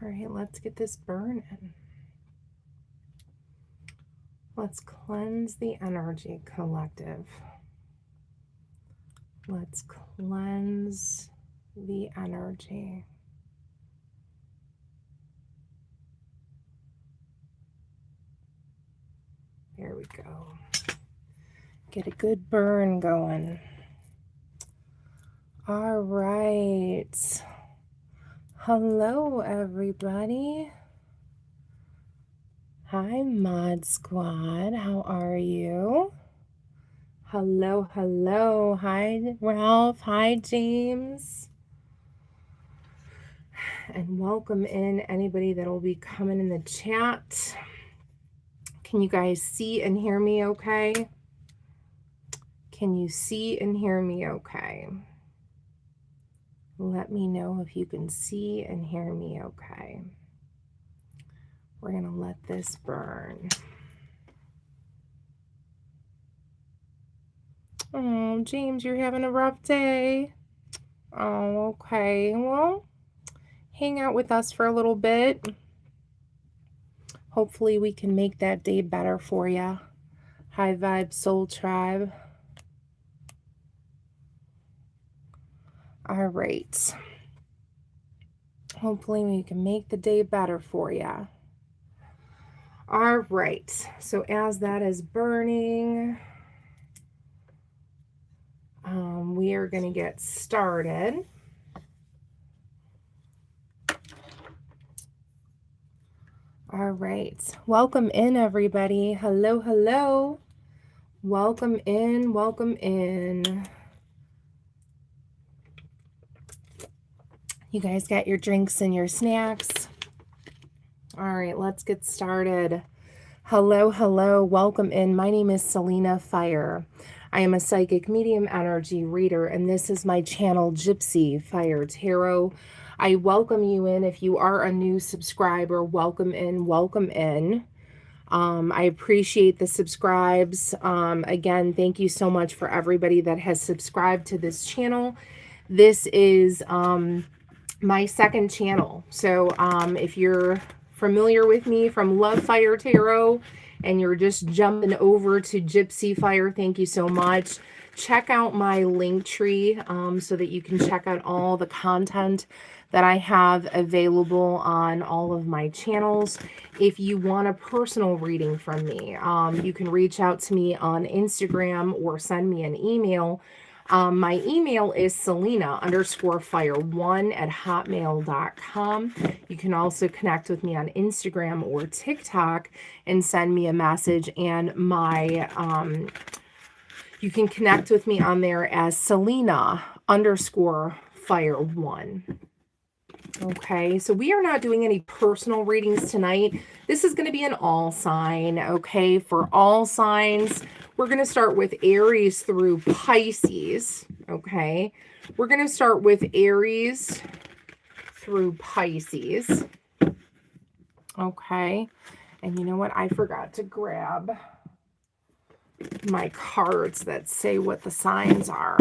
All right, let's get this burning. Let's cleanse the energy, collective. Let's cleanse the energy. There we go. Get a good burn going. All right. Hello, everybody. Hi, Mod Squad. How are you? Hello, hello. Hi, Ralph. Hi, James. And welcome in anybody that will be coming in the chat. Can you guys see and hear me okay? Can you see and hear me okay? Let me know if you can see and hear me okay. We're going to let this burn. Oh, James, you're having a rough day. Oh, okay. Well, hang out with us for a little bit. Hopefully we can make that day better for you. High Vibe Soul Tribe. All right. Hopefully we can make the day better for you. All right. So as that is burning, we are going to get started. All right. Welcome in, everybody. Hello, hello. Welcome in. Welcome in. You guys got your drinks and your snacks. All right, let's get started. Hello, hello. Welcome in. My name is Selena Fire. I am a psychic medium energy reader, and this is my channel, Gypsy Fire Tarot. I welcome you in. If you are a new subscriber, welcome in, welcome in. I appreciate the subscribes. Again, thank you so much for everybody that has subscribed to this channel. This is my second channel. So if you're familiar with me from Love Fire Tarot and you're just jumping over to Gypsy Fire, thank you so much. Check out my link tree so that you can check out all the content that I have available on all of my channels. If you want a personal reading from me, you can reach out to me on Instagram or send me an email. My email is selena_fire1@hotmail.com. You can also connect with me on Instagram or TikTok and send me a message. And you can connect with me on there as Selena_fire1. Okay, so we are not doing any personal readings tonight. This is going to be an all sign, okay? For all signs, we're going to start with Aries through Pisces, okay? We're going to start with Aries through Pisces, okay? And you know what? I forgot to grab my cards that say what the signs are.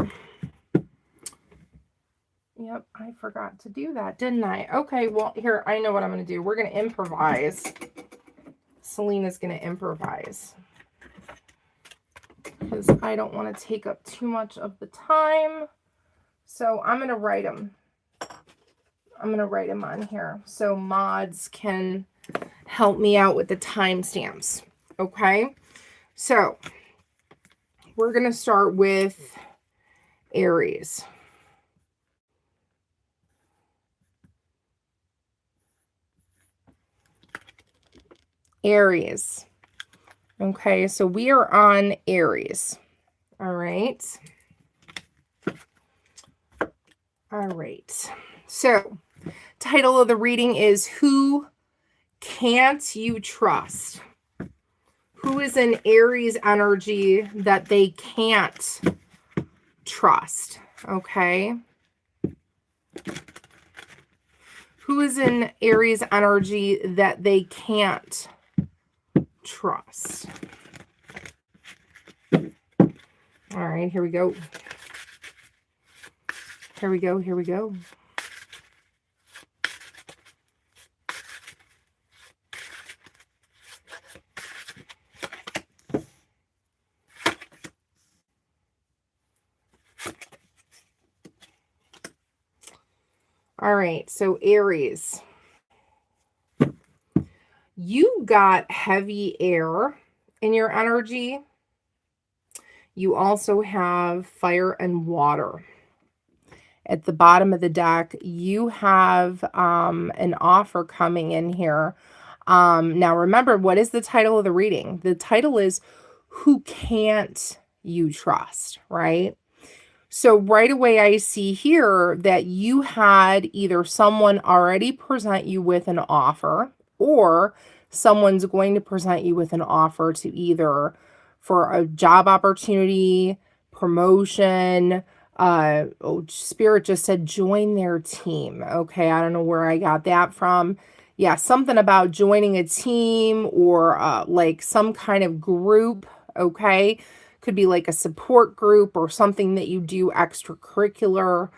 Yep, I forgot to do that, didn't I? Okay, well, here, I know what I'm going to do. We're going to improvise. Selena's going to improvise. Because I don't want to take up too much of the time. So I'm going to write them. I'm going to write them on here so mods can help me out with the timestamps. Okay? So we're going to start with Aries. Aries. Okay, so we are on Aries. All right. All right. So, title of the reading is Who Can't You Trust? Who is in Aries energy that they can't trust? Okay. Who is in Aries energy that they can't trust? All right, here we go. Here we go. Here we go. All right, so Aries, you got heavy air in your energy. You also have fire and water. At the bottom of the deck, you have an offer coming in here. Now, remember, what is the title of the reading? The title is Who Can't You Trust, right? So right away, I see here that you had either someone already present you with an offer, or someone's going to present you with an offer to either for a job opportunity, promotion. Spirit just said join their team. Okay, I don't know where I got that from. Yeah, something about joining a team or like some kind of group. Okay, could be like a support group or something that you do extracurricular,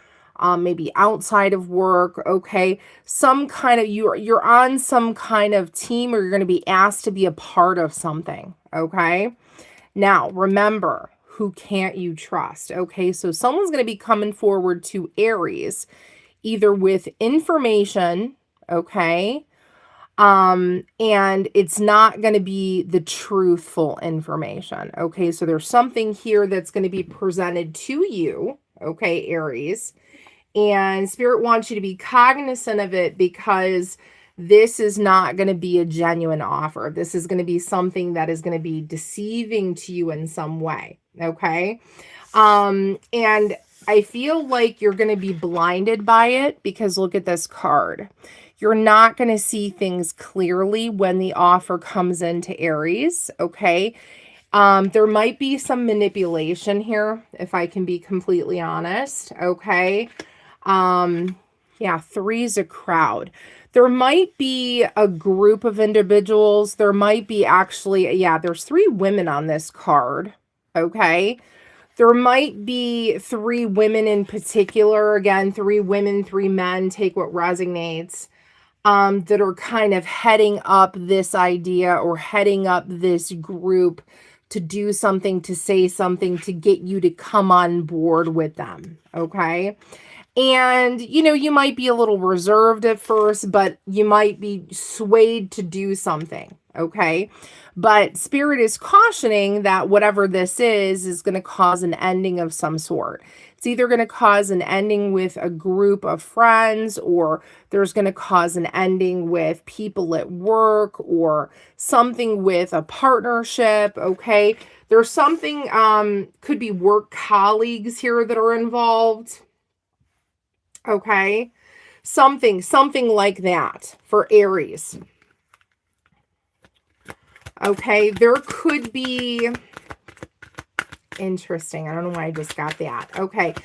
maybe outside of work. Okay, some kind of you're on some kind of team, or you're going to be asked to be a part of something. Okay, now remember, who can't you trust? Okay, so someone's going to be coming forward to Aries either with information, okay, and it's not going to be the truthful information. Okay, so there's something here that's going to be presented to you, okay, Aries, and Spirit wants you to be cognizant of it, because this is not going to be a genuine offer. This is going to be something that is going to be deceiving to you in some way. Okay, and I feel like you're going to be blinded by it, because look at this card. You're not going to see things clearly when the offer comes into Aries, okay? There might be some manipulation here, if I can be completely honest, okay? Yeah, 3's a crowd. There might be a group of individuals. There might be actually, yeah, there's 3 women on this card, okay? There might be 3 women in particular. Again, 3 women, 3 men, take what resonates. That are kind of heading up this idea or heading up this group to do something, to say something, to get you to come on board with them, okay? And, you know, you might be a little reserved at first, but you might be swayed to do something, okay? But Spirit is cautioning that whatever this is going to cause an ending of some sort. It's either going to cause an ending with a group of friends, or there's going to cause an ending with people at work, or something with a partnership, okay? There's something, could be work colleagues here that are involved, okay? Something like that for Aries. Okay, there could be... Interesting. I don't know why I just got that. Okay.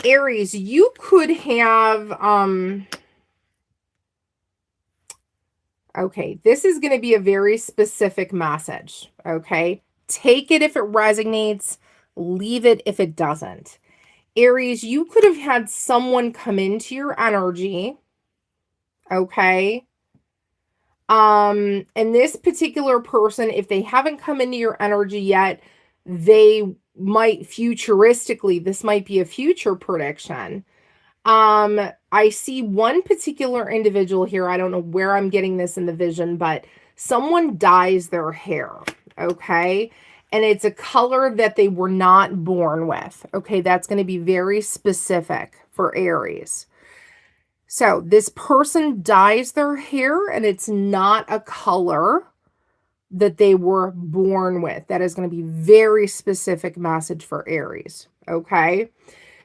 Aries, you could have, okay, this is going to be a very specific message. Okay. Take it if it resonates, leave it if it doesn't. Aries, you could have had someone come into your energy. Okay. And this particular person, if they haven't come into your energy yet, they might futuristically, this might be a future prediction. I see one particular individual here. I don't know where I'm getting this in the vision, but someone dyes their hair. Okay. And it's a color that they were not born with. Okay. That's going to be very specific for Aries. So this person dyes their hair, and it's not a color that they were born with. That is going to be very specific message for Aries. Okay.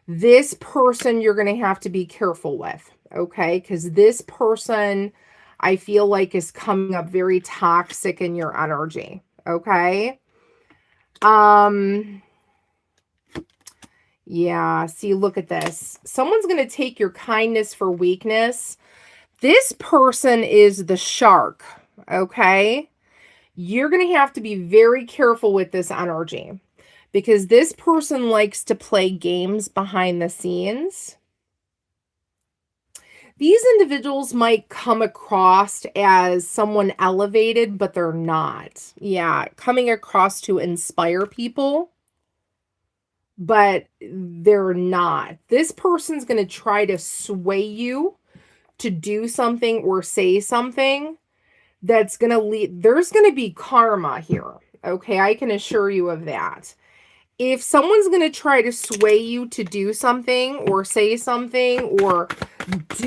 This person you're going to have to be careful with. Okay. Because this person, I feel like, is coming up very toxic in your energy. Okay. Yeah. See, look at this. Someone's going to take your kindness for weakness. This person is the shark. Okay. You're going to have to be very careful with this energy, because this person likes to play games behind the scenes. These individuals might come across as someone elevated, but they're not. Yeah, coming across to inspire people, but they're not. This person's going to try to sway you to do something or say something that's going to lead, there's going to be karma here. Okay, I can assure you of that. If someone's going to try to sway you to do something or say something or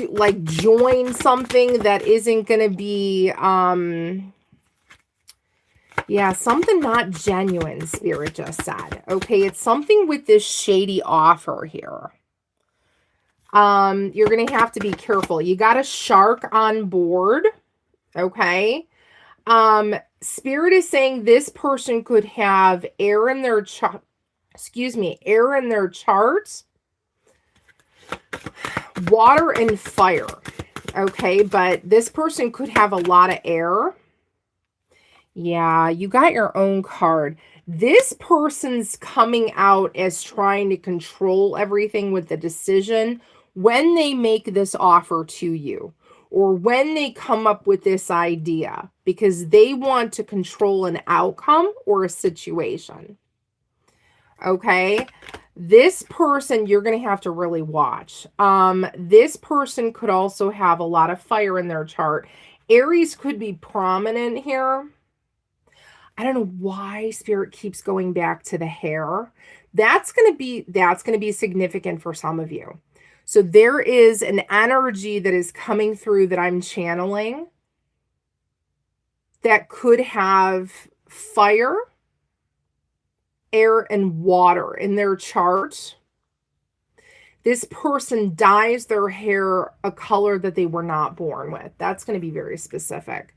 like join something that isn't going to be, yeah, something not genuine, Spirit just said. Okay, it's something with this shady offer here. You're going to have to be careful. You got a shark on board. Okay. Spirit is saying this person could have air in their chart. Air in their charts, water and fire. Okay, but this person could have a lot of air. Yeah, you got your own card. This person's coming out as trying to control everything with the decision when they make this offer to you or when they come up with this idea because they want to control an outcome or a situation. Okay, this person, you're going to have to really watch. This person could also have a lot of fire in their chart. Aries could be prominent here. I don't know why Spirit keeps going back to the hair. That's going to be significant for some of you. So there is an energy that is coming through that I'm channeling that could have fire, air, and water in their chart. This person dyes their hair a color that they were not born with. That's going to be very specific.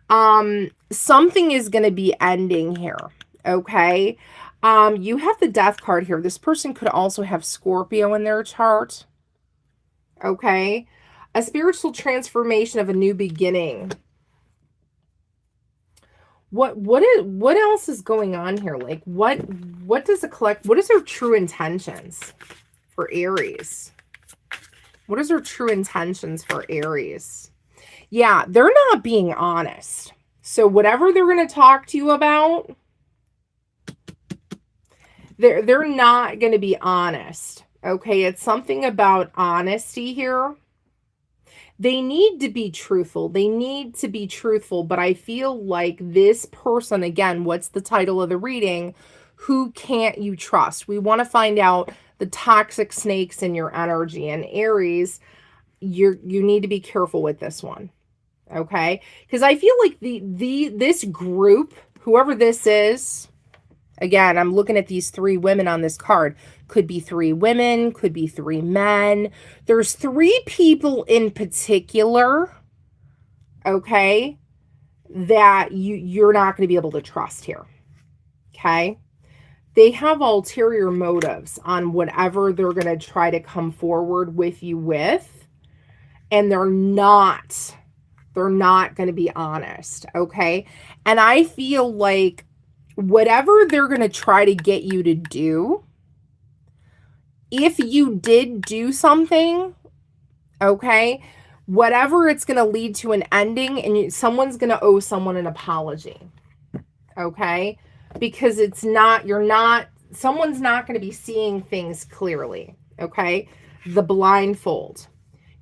Something is going to be ending here. Okay. You have the death card here. This person could also have Scorpio in their chart. Okay. A spiritual transformation of a new beginning. What else is going on here? Like what does what is their true intentions for Aries? What is their true intentions for Aries? Yeah, they're not being honest. So whatever they're going to talk to you about, they're not going to be honest. Okay, it's something about honesty here. They need to be truthful. They need to be truthful, but I feel like this person, again, what's the title of the reading? Who can't you trust? We want to find out the toxic snakes in your energy. And Aries, you need to be careful with this one. Okay? Because I feel like this group, whoever this is, again, I'm looking at these 3 women on this card. Could be 3 women, could be 3 men. There's 3 people in particular, okay, that you're not going to be able to trust here. Okay? They have ulterior motives on whatever they're going to try to come forward with you with, and they're not going to be honest, okay? And I feel like whatever they're going to try to get you to do, if you did do something, okay, whatever, it's going to lead to an ending, and someone's going to owe someone an apology, okay? Because someone's not going to be seeing things clearly, okay? The blindfold.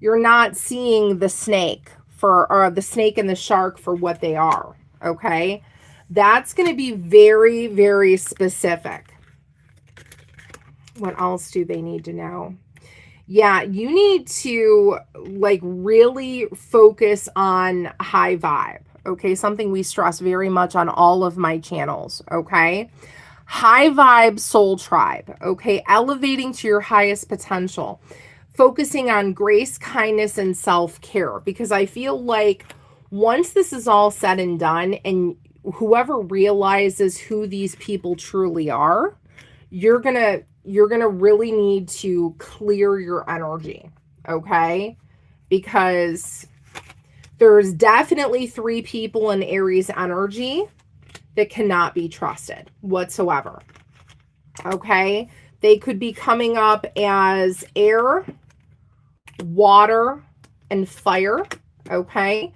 You're not seeing the snake or the snake and the shark for what they are, okay? That's going to be very, very specific. What else do they need to know? Yeah, you need to like really focus on high vibe. Okay, something we stress very much on all of my channels. Okay, high vibe soul tribe. Okay, elevating to your highest potential, focusing on grace, kindness, and self-care. Because I feel like once this is all said and done, and whoever realizes who these people truly are, you're gonna really need to clear your energy, okay? Because there's definitely 3 people in Aries energy that cannot be trusted whatsoever, okay? They could be coming up as air, water, and fire, okay?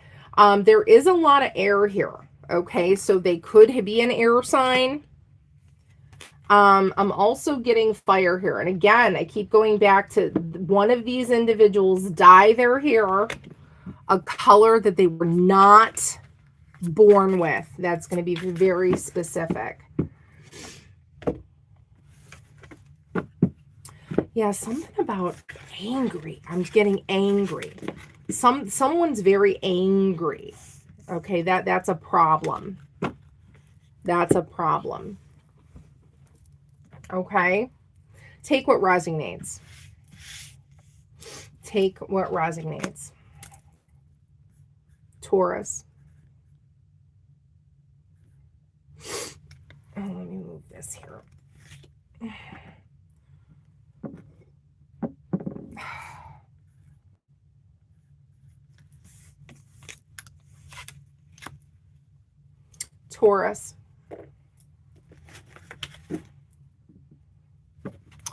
There is a lot of air here, okay? So they could be an air sign. I'm also getting fire here. And again, I keep going back to one of these individuals dye their hair a color that they were not born with. That's going to be very specific. Yeah, something about angry. I'm getting angry. Someone's very angry. Okay, that's a problem. That's a problem. Okay? Take what resonates. Take what resonates. Taurus. Oh, let me move this here. Taurus.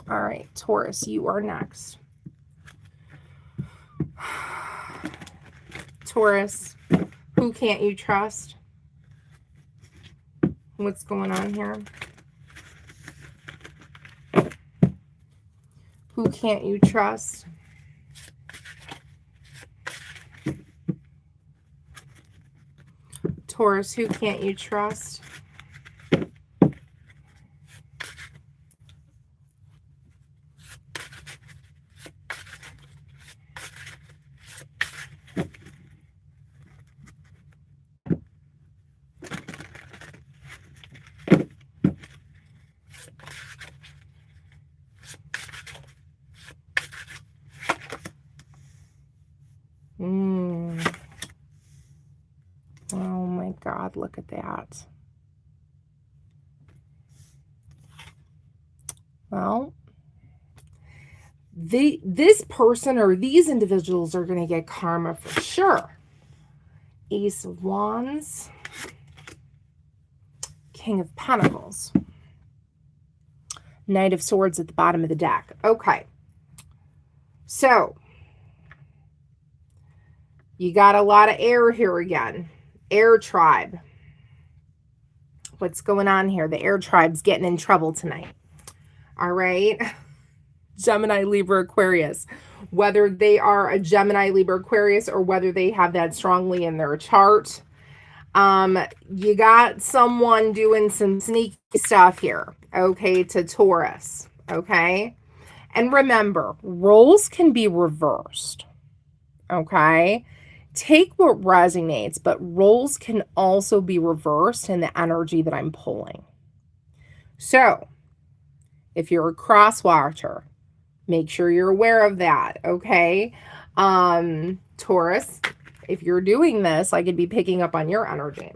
All right, Taurus, you are next. Taurus, who can't you trust? What's going on here? Who can't you trust? Taurus, who can't you trust? Oh my God, look at that. Well, this person or these individuals are going to get karma for sure. Ace of Wands, King of Pentacles, Knight of Swords at the bottom of the deck. Okay. So, you got a lot of air here again. Air tribe. What's going on here? The air tribe's getting in trouble tonight. All right. Gemini, Libra, Aquarius. Whether they are a Gemini, Libra, Aquarius, or whether they have that strongly in their chart. You got someone doing some sneaky stuff here. Okay, to Taurus. Okay. And remember, roles can be reversed. Okay. Take what resonates, but roles can also be reversed in the energy that I'm pulling. So, if you're a cross watcher, make sure you're aware of that, okay? Taurus, if you're doing this, I could be picking up on your energy.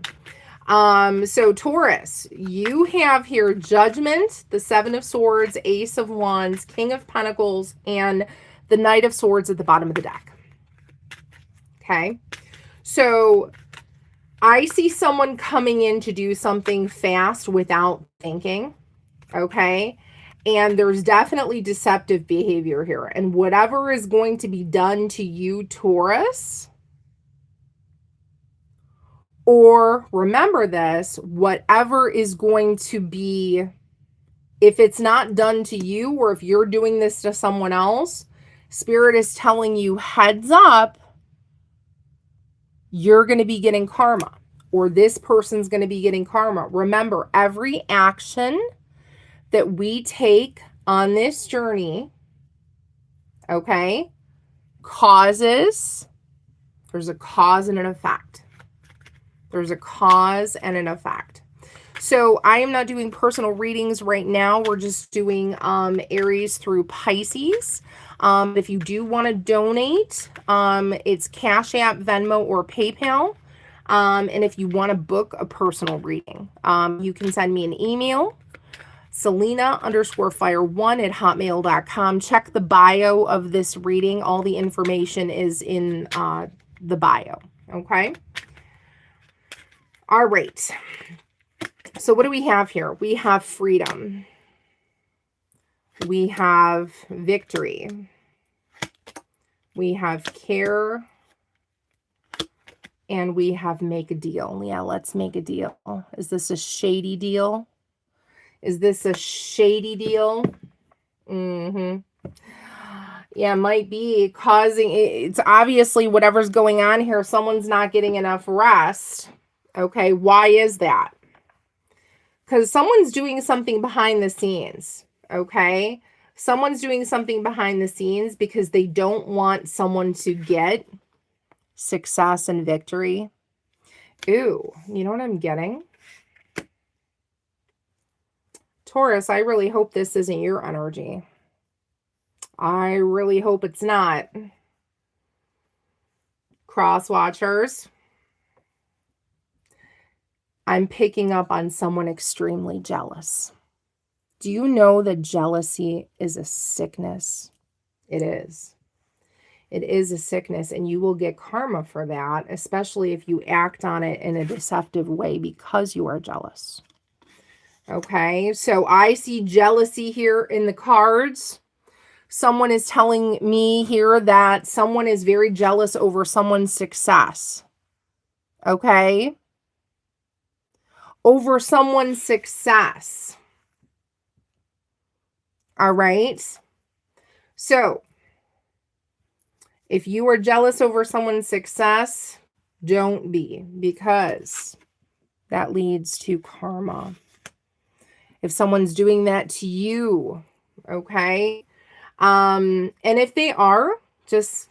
So Taurus, you have here Judgment, the Seven of Swords, Ace of Wands, King of Pentacles, and the Knight of Swords at the bottom of the deck. Okay, so I see someone coming in to do something fast without thinking, okay? And there's definitely deceptive behavior here. And whatever is going to be done to you, Taurus, or remember this, whatever is going to be, if it's not done to you or if you're doing this to someone else, Spirit is telling you, heads up, you're going to be getting karma, or this person's going to be getting karma. Remember, every action that we take on this journey, okay, causes, there's a cause and an effect. There's a cause and an effect. So I am not doing personal readings right now. We're just doing Aries through Pisces. If you do want to donate, it's Cash App, Venmo, or PayPal. And if you want to book a personal reading, you can send me an email, Selena_fire1@hotmail.com. Check the bio of this reading. All the information is in the bio. Okay. All right. So what do we have here? We have freedom. We have victory. We have care. And we have make a deal. Yeah, let's make a deal. Is this a shady deal? Is this a shady deal? Yeah, might be causing, it's obviously whatever's going on here, someone's not getting enough rest. Okay, why is that? Because someone's doing something behind the scenes. Okay, someone's doing something behind the scenes because they don't want someone to get success and victory. Ooh, you know what I'm getting? Taurus, I really hope this isn't your energy. I really hope it's not. Cross watchers. I'm picking up on someone extremely jealous. Do you know that jealousy is a sickness? It is. It is a sickness, and you will get karma for that, especially if you act on it in a deceptive way because you are jealous. Okay, so I see jealousy here in the cards. Someone is telling me here that someone is very jealous over someone's success. Okay? Over someone's success. All right? So, if you are jealous over someone's success, don't be, because that leads to karma. If someone's doing that to you, okay? And if they are, just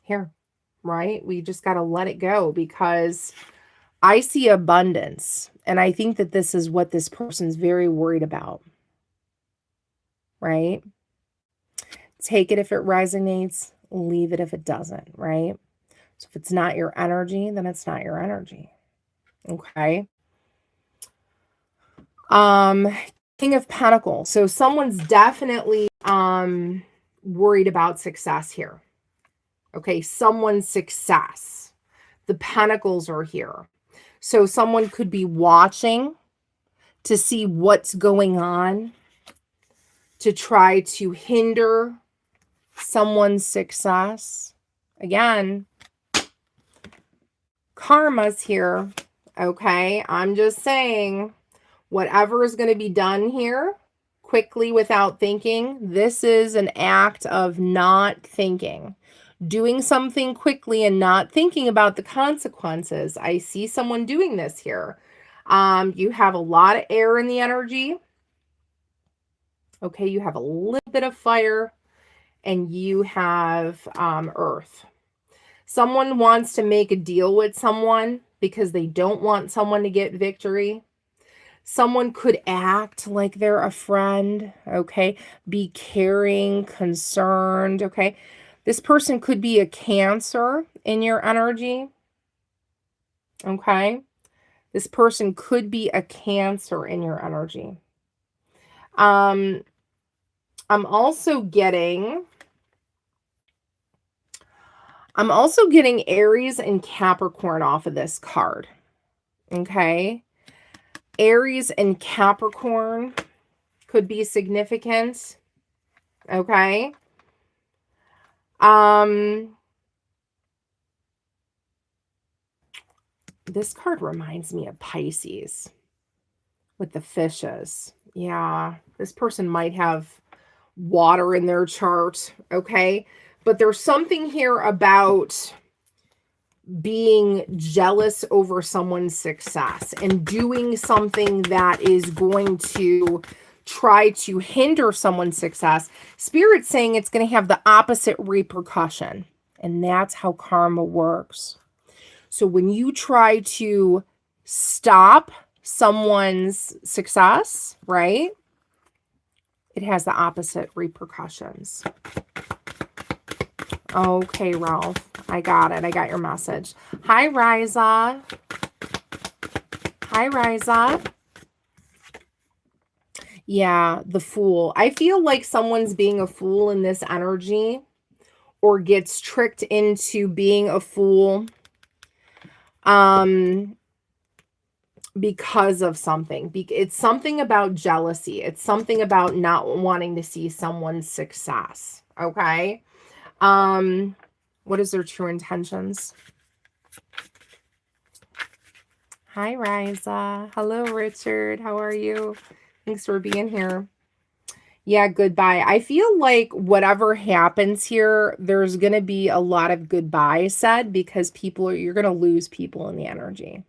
here, right? We just got to let it go, because I see abundance, and I think that this is what this person's very worried about, right? Take it if it resonates, leave it if it doesn't, right? So if it's not your energy, then it's not your energy. Okay. King of Pentacles. So someone's definitely worried about success here. Okay, someone's success. The Pentacles are here. So someone could be watching to see what's going on to try to hinder someone's success. Again, karma's here. Okay, I'm just saying, whatever is going to be done here quickly without thinking, this is an act of not thinking. Doing something quickly and not thinking about the consequences. I see someone doing this here. You have a lot of air in the energy. Okay, you have a little bit of fire, and you have earth. Someone wants to make a deal with someone because they don't want someone to get victory. Someone could act like they're a friend, okay? Be caring, concerned, okay? This person could be a Cancer in your energy, okay? This person could be a Cancer in your energy. I'm also getting Aries and Capricorn off of this card, okay? Aries and Capricorn could be significant, okay? This card reminds me of Pisces with the fishes. Yeah, this person might have water in their chart, okay? But there's something here about being jealous over someone's success and doing something that is going to try to hinder someone's success. Spirit's saying it's going to have the opposite repercussion, and that's how karma works. So when you try to stop someone's success, right, it has the opposite repercussions. Okay, Ralph, I got it. I got your message. Hi, Riza. Hi, Riza. Yeah, the Fool. I feel like someone's being a fool in this energy, or gets tricked into being a fool because of something. It's something about jealousy. It's something about not wanting to see someone's success. Okay. What is their true intentions? Hi, Riza. Hello, Richard. How are you? Thanks for being here. Yeah, goodbye. I feel like whatever happens here, there's going to be a lot of goodbye said because you're going to lose people in the energy.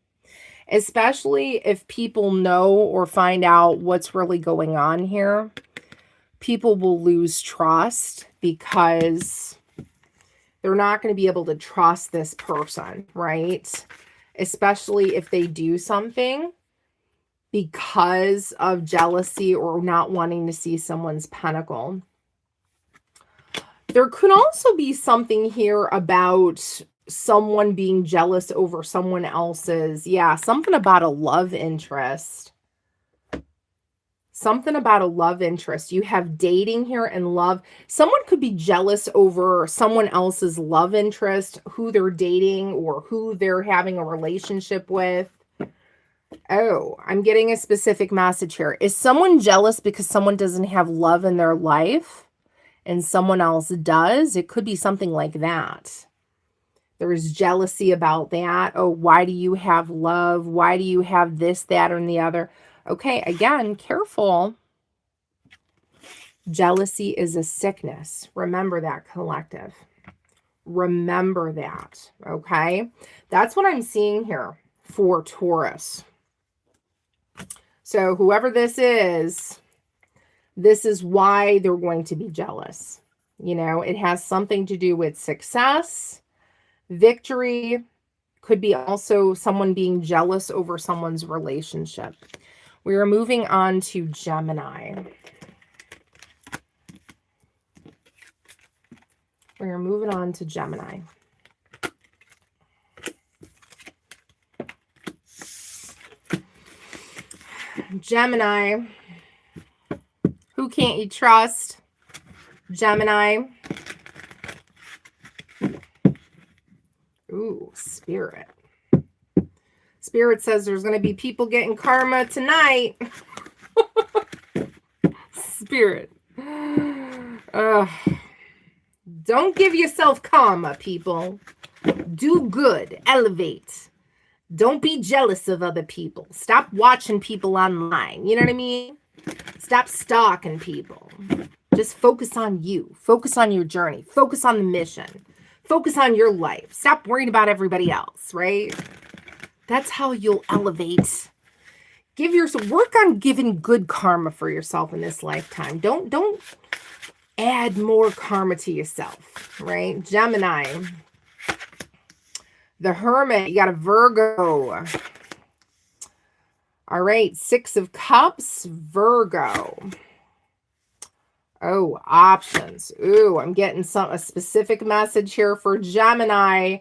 Especially if people know or find out what's really going on here. People will lose trust because they're not going to be able to trust this person, right? Especially if they do something because of jealousy or not wanting to see someone's pentacle. There could also be something here about someone being jealous over someone else's. Yeah, something about a love interest. Something about a love interest. You have dating here and love. Someone could be jealous over someone else's love interest, who they're dating or who they're having a relationship with. Oh, I'm getting a specific message here. Is someone jealous because someone doesn't have love in their life and someone else does? It could be something like that. There is jealousy about that. Oh, why do you have love? Why do you have this, that, and the other? Okay, again, careful. Jealousy is a sickness. Remember that, collective. Remember that, okay? That's what I'm seeing here for Taurus. So whoever this is why they're going to be jealous. You know, it has something to do with success, victory. Could be also someone being jealous over someone's relationship. We are moving on to Gemini. We are moving on to Gemini. Gemini. Who can't you trust? Gemini. Ooh, Spirit. Spirit says there's going to be people getting karma tonight. Spirit. Don't give yourself karma, people. Do good. Elevate. Don't be jealous of other people. Stop watching people online. You know what I mean? Stop stalking people. Just focus on you. Focus on your journey. Focus on the mission. Focus on your life. Stop worrying about everybody else, right? That's how you'll elevate. Work on giving good karma for yourself in this lifetime. Don't add more karma to yourself, right? Gemini. The Hermit, you got a Virgo. All right, Six of Cups, Virgo. Oh, options. Ooh, I'm getting a specific message here for Gemini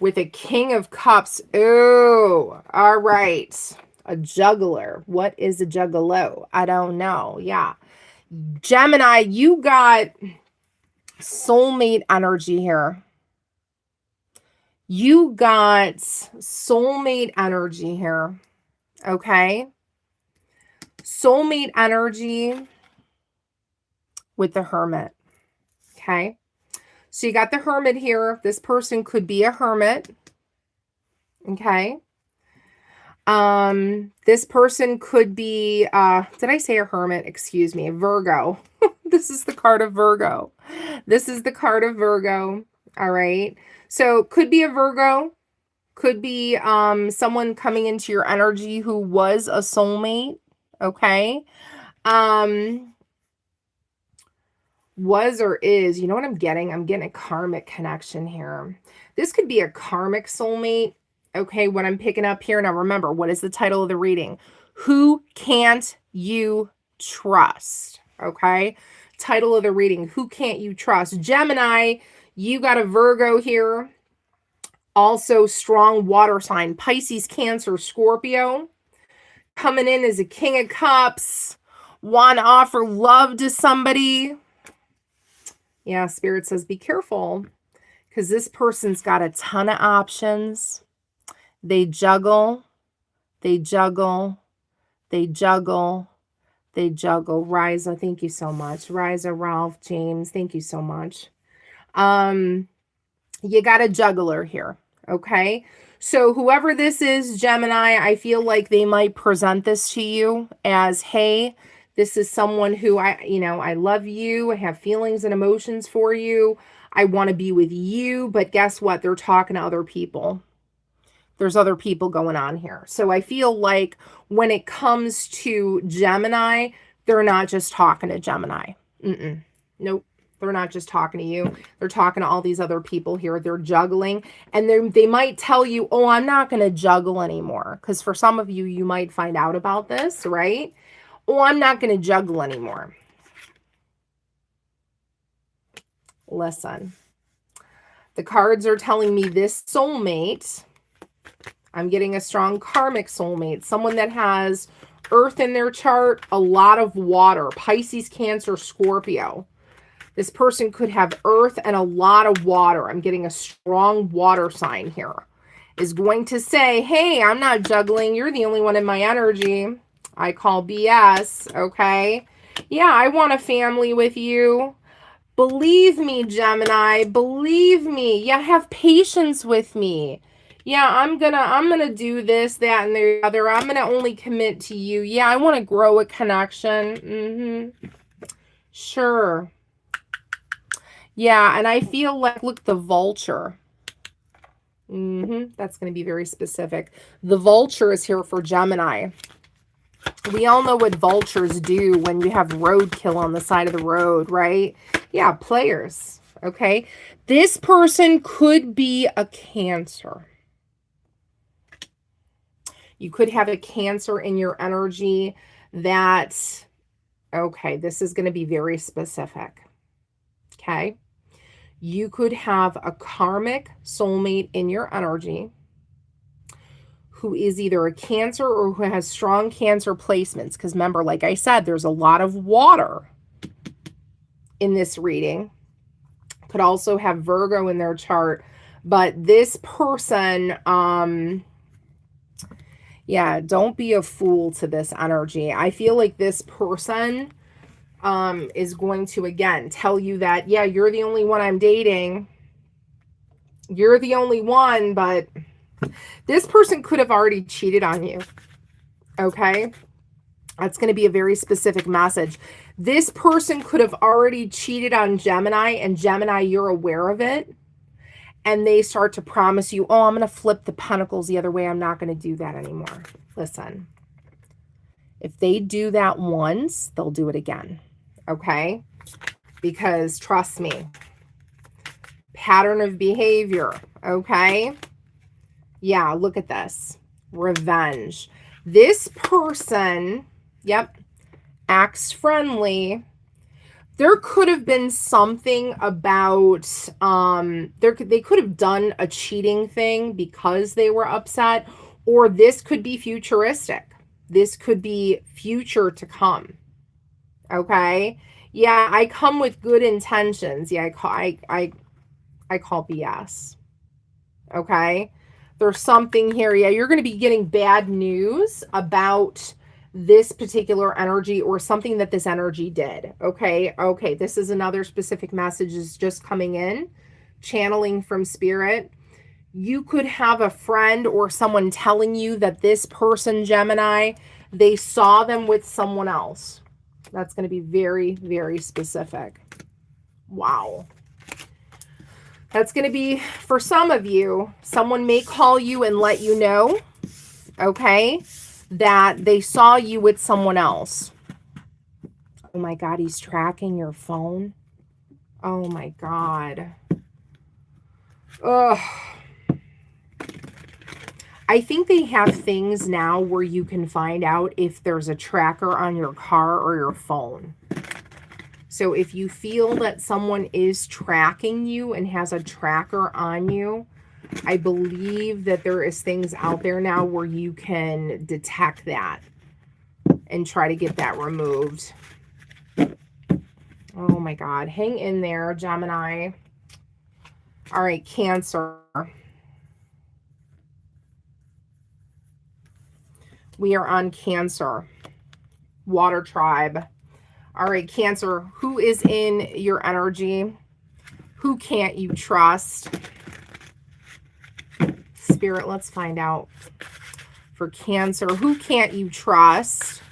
with a King of Cups. Ooh, all right. A juggler. What is a juggalo? I don't know. Yeah. Gemini, you got soulmate energy here. You got soulmate energy here. Okay. Soulmate energy with the Hermit. Okay. So you got the Hermit here. This person could be a hermit. Okay. This person could be, did I say a hermit? Excuse me, a Virgo. This is the card of Virgo. This is the card of Virgo. All right. So could be a Virgo, could be someone coming into your energy who was a soulmate, okay? Was or is, you know what I'm getting? I'm getting a karmic connection here. This could be a karmic soulmate, okay, what I'm picking up here. Now remember, what is the title of the reading? Who can't you trust, okay? Title of the reading, who can't you trust? Gemini, you got a Virgo here. Also strong water sign. Pisces, Cancer, Scorpio. Coming in as a King of Cups. Want to offer love to somebody. Yeah, Spirit says be careful. Because this person's got a ton of options. They juggle. They juggle. They juggle. They juggle. Riza, thank you so much. Riza, Ralph, James, thank you so much. You got a juggler here, okay? So whoever this is, Gemini, I feel like they might present this to you as, hey, This is someone who I love you. I have feelings and emotions for you. I want to be with you. But guess what? They're talking to other people. There's other people going on here. So I feel like when it comes to Gemini, they're not just talking to Gemini. Nope. They're not just talking to you. They're talking to all these other people here. They're juggling. And they might tell you, oh, I'm not going to juggle anymore. Because for some of you, you might find out about this, right? Oh, I'm not going to juggle anymore. Listen. The cards are telling me this soulmate, I'm getting a strong karmic soulmate, someone that has earth in their chart, a lot of water, Pisces, Cancer, Scorpio. This person could have earth and a lot of water. I'm getting a strong water sign here. Is going to say, hey, I'm not juggling. You're the only one in my energy. I call BS, okay? Yeah, I want a family with you. Believe me, Gemini. Believe me. Yeah, have patience with me. Yeah, I'm gonna do this, that, and the other. I'm gonna only commit to you. Yeah, I want to grow a connection. Sure. Yeah, and I feel like, look, the vulture. That's going to be very specific. The vulture is here for Gemini. We all know what vultures do when you have roadkill on the side of the road, right? Yeah, players, okay? This person could be a Cancer. You could have a Cancer in your energy that, okay, this is going to be very specific, okay? You could have a karmic soulmate in your energy who is either a Cancer or who has strong Cancer placements. Because remember, like I said, there's a lot of water in this reading. Could also have Virgo in their chart. But this person, yeah, don't be a fool to this energy. I feel like this person is going to, again, tell you that, yeah, you're the only one I'm dating. You're the only one, but this person could have already cheated on you. Okay? That's going to be a very specific message. This person could have already cheated on Gemini, and Gemini, you're aware of it. And they start to promise you, oh, I'm going to flip the pentacles the other way. I'm not going to do that anymore. Listen, if they do that once, they'll do it again. Okay? Because trust me, pattern of behavior. Okay? Yeah, look at this. Revenge. This person, yep, acts friendly. There could have been something about, they could have done a cheating thing because they were upset, or this could be futuristic. This could be future to come. Okay? Yeah, I come with good intentions. Yeah, I call BS. Okay? There's something here. Yeah, you're going to be getting bad news about this particular energy or something that this energy did. Okay. Okay. This is another specific message is just coming in, channeling from spirit. You could have a friend or someone telling you that this person, Gemini, they saw them with someone else. That's going to be very, very specific. Wow. That's going to be, for some of you, someone may call you and let you know, okay, that they saw you with someone else. Oh my God, he's tracking your phone. Oh my God. Ugh. I think they have things now where you can find out if there's a tracker on your car or your phone. So if you feel that someone is tracking you and has a tracker on you, I believe that there is things out there now where you can detect that and try to get that removed. Oh my God. Hang in there, Gemini. All right, Cancer. We are on Cancer. Water tribe. All right, Cancer, who is in your energy? Who can't you trust? Spirit, let's find out. For Cancer, who can't you trust?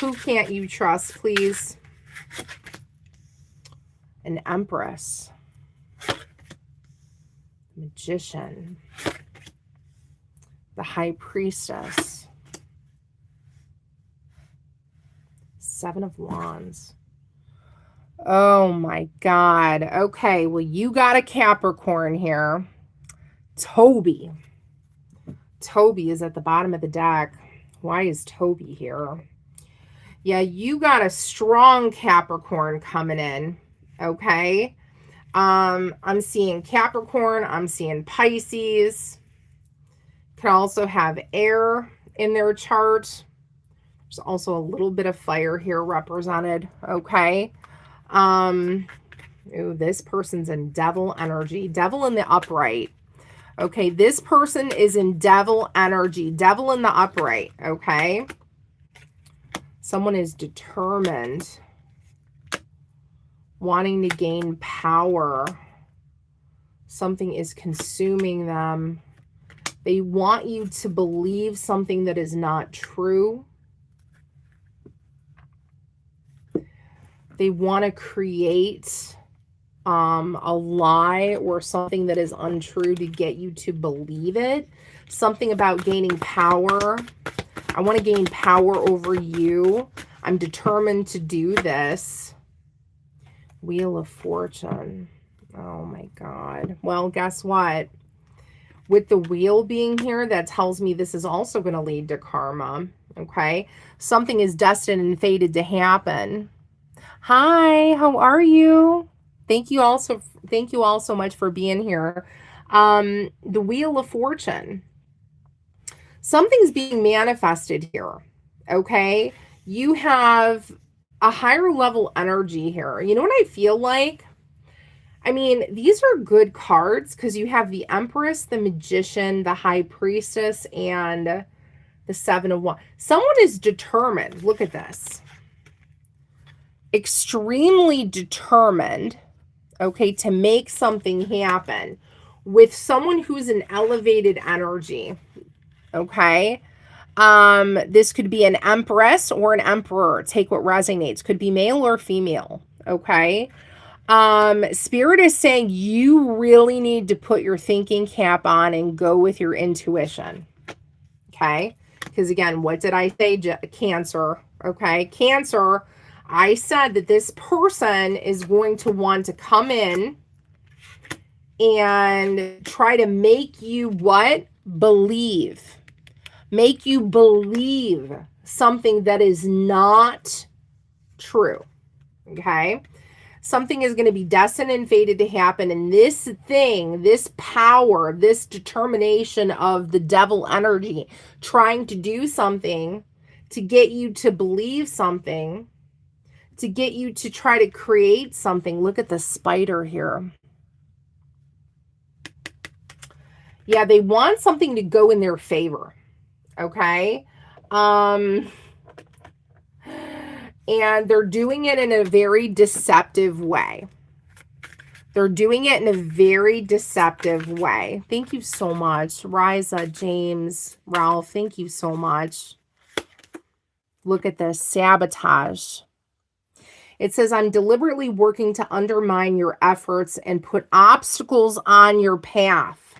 Who can't you trust, please? An Empress. Magician. The High Priestess. Seven of Wands. Oh my God. Okay, well, you got a Capricorn here. Toby. Toby is at the bottom of the deck. Why is Toby here? Yeah, you got a strong Capricorn coming in. Okay. I'm seeing Capricorn. I'm seeing Pisces. Can also have air in their chart. There's also a little bit of fire here represented. Okay. Ooh, this person's in devil energy. Devil in the upright. Okay, this person is in devil energy. Devil in the upright. Okay. Someone is determined, wanting to gain power. Something is consuming them. They want you to believe something that is not true. They want to create a lie or something that is untrue to get you to believe it. Something about gaining power. I want to gain power over you. I'm determined to do this. Wheel of Fortune. Oh my God. Well, guess what? With the wheel being here, that tells me this is also going to lead to karma. Okay. Something is destined and fated to happen. Hi, how are you? Thank you all so much for being here. The Wheel of Fortune. Something's being manifested here. Okay. You have a higher level energy here. You know what I feel like? I mean, these are good cards because you have the Empress, the Magician, the High Priestess, and the Seven of Wands. Someone is determined. Look at this. Extremely determined, okay, to make something happen with someone who's an elevated energy, okay? This could be an Empress or an Emperor. Take what resonates. Could be male or female, okay? Spirit is saying you really need to put your thinking cap on and go with your intuition, okay? Because again, what did I say? Cancer, okay? Cancer, I said that this person is going to want to come in and try to make you what? Believe. Make you believe something that is not true, okay? Something is going to be destined and fated to happen. And this thing, this power, this determination of the devil energy, trying to do something to get you to believe something, to get you to try to create something. Look at the spider here. Yeah, they want something to go in their favor. Okay. And they're doing it in a very deceptive way. They're doing it in a very deceptive way. Thank you so much. Riza, James, Ralph, thank you so much. Look at this. Sabotage. It says, I'm deliberately working to undermine your efforts and put obstacles on your path.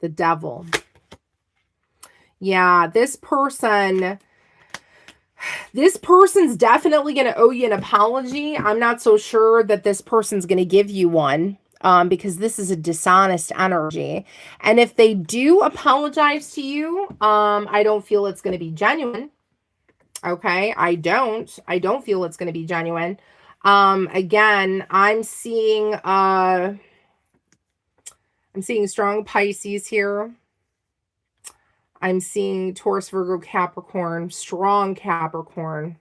The devil. Yeah, this person's definitely going to owe you an apology. I'm not so sure that this person's going to give you one because this is a dishonest energy. And if they do apologize to you, I don't feel it's going to be genuine. Okay, I don't feel it's going to be genuine. Again, I'm seeing strong Pisces here. I'm seeing Taurus, Virgo, Capricorn, strong Capricorn.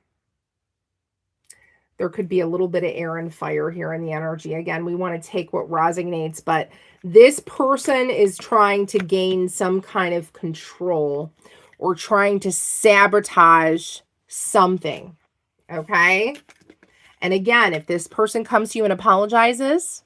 There could be a little bit of air and fire here in the energy. Again, we want to take what resonates, but this person is trying to gain some kind of control or trying to sabotage something, okay? And again, if this person comes to you and apologizes,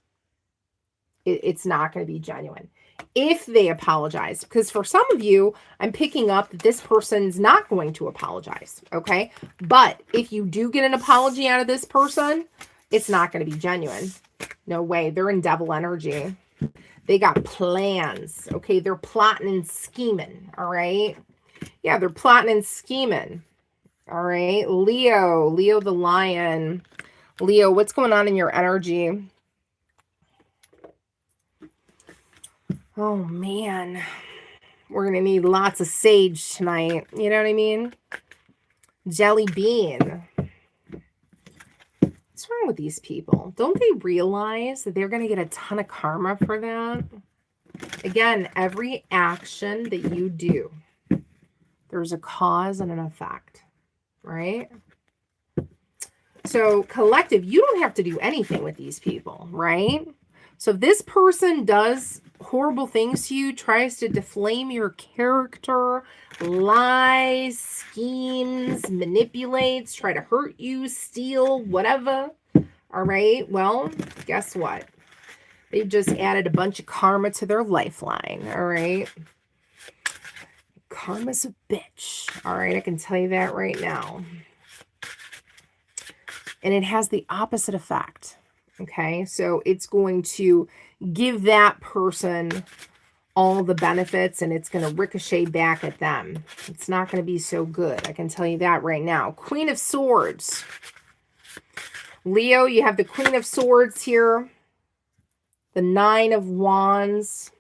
it's not going to be genuine. if they apologize. Because for some of you, I'm picking up that this person's not going to apologize, okay? But if you do get an apology out of this person, it's not going to be genuine. No way. They're in devil energy. They got plans, okay? They're plotting and scheming, all right? Yeah, they're plotting and scheming, all right? Leo the lion. Leo, what's going on in your energy? Oh, man. We're going to need lots of sage tonight. You know what I mean? Jelly bean. What's wrong with these people? Don't they realize that they're going to get a ton of karma for that? Again, every action that you do, there's a cause and an effect, right? So collective, you don't have to do anything with these people, right? So if this person does horrible things to you, tries to deflame your character, lies, schemes, manipulates, try to hurt you, steal, whatever, all right, well, guess what? They've just added a bunch of karma to their lifeline, all right? Karma's a bitch, all right? I can tell you that right now. And it has the opposite effect, okay? So it's going to give that person all the benefits and it's going to ricochet back at them. It's not going to be so good. I can tell you that right now. Queen of Swords. Leo, you have the Queen of Swords here. The Nine of Wands.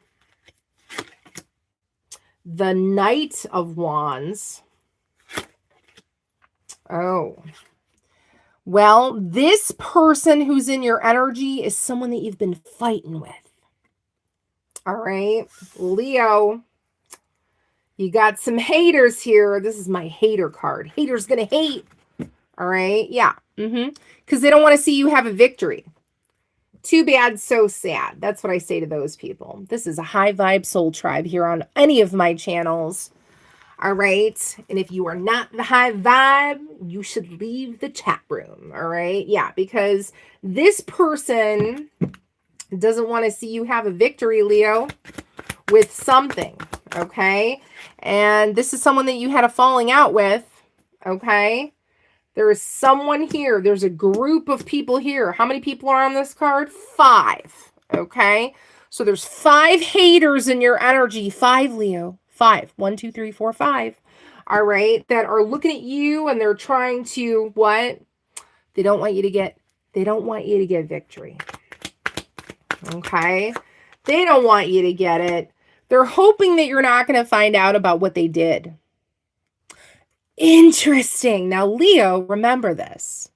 The Knight of Wands. Oh. Well, this person who's in your energy is someone that you've been fighting with. All right. Leo, you got some haters here. This is my hater card. Haters gonna hate. All right. Yeah. Because they don't want to see you have a victory. Too bad, so sad. That's what I say to those people. This is a high vibe soul tribe here on any of my channels. All right. And if you are not the high vibe, you should leave the chat room. All right. Yeah. Because this person doesn't want to see you have a victory, Leo, with something. Okay. And this is someone that you had a falling out with. Okay. There is someone here. There's a group of people here. How many people are on this card? 5. Okay. So there's 5 haters in your energy. 5, Leo. 5. 1, 2, 3, 4, 5. All right. That are looking at you and they're trying to what? They don't want you to get victory. Okay. They don't want you to get it. They're hoping that you're not going to find out about what they did. Interesting. Now, Leo, remember this.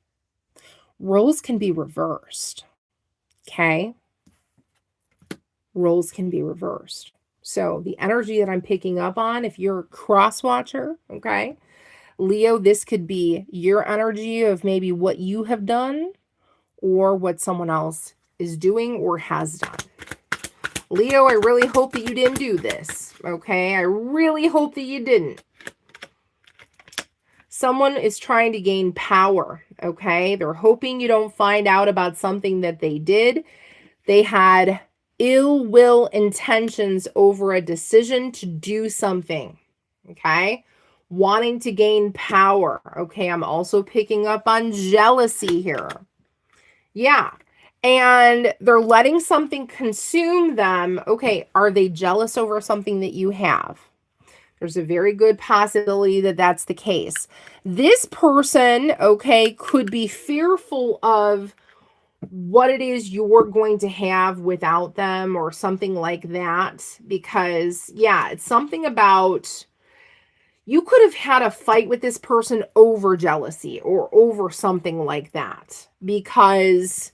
Roles can be reversed. Okay. Roles can be reversed. So the energy that I'm picking up on, if you're a cross watcher, okay, Leo, this could be your energy of maybe what you have done or what someone else is doing or has done. Leo, I really hope that you didn't do this, okay? I really hope that you didn't. Someone is trying to gain power, okay? They're hoping you don't find out about something that they did. They had ill will intentions over a decision to do something, okay? Wanting to gain power, okay? I'm also picking up on jealousy here. Yeah, and they're letting something consume them. Okay, are they jealous over something that you have? There's a very good possibility that that's the case. This person, okay, could be fearful of what it is you're going to have without them or something like that. Because, yeah, it's something about you could have had a fight with this person over jealousy or over something like that. Because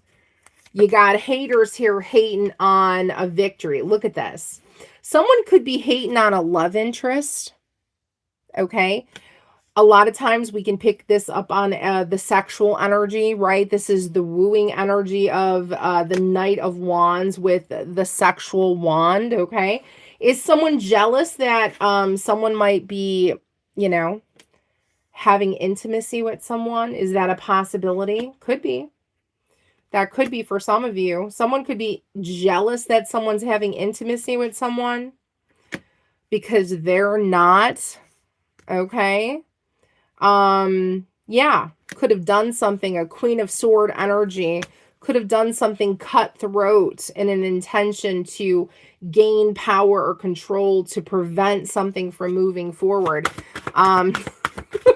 you got haters here hating on a victory. Look at this. Someone could be hating on a love interest, okay? A lot of times we can pick this up on the sexual energy, right? This is the wooing energy of the Knight of Wands with the sexual wand, okay? Is someone jealous that someone might be, you know, having intimacy with someone? Is that a possibility? Could be. That could be for some of you. Someone could be jealous that someone's having intimacy with someone because they're not. Okay. Yeah, could have done something, a Queen of Sword energy, could have done something cutthroat in an intention to gain power or control to prevent something from moving forward.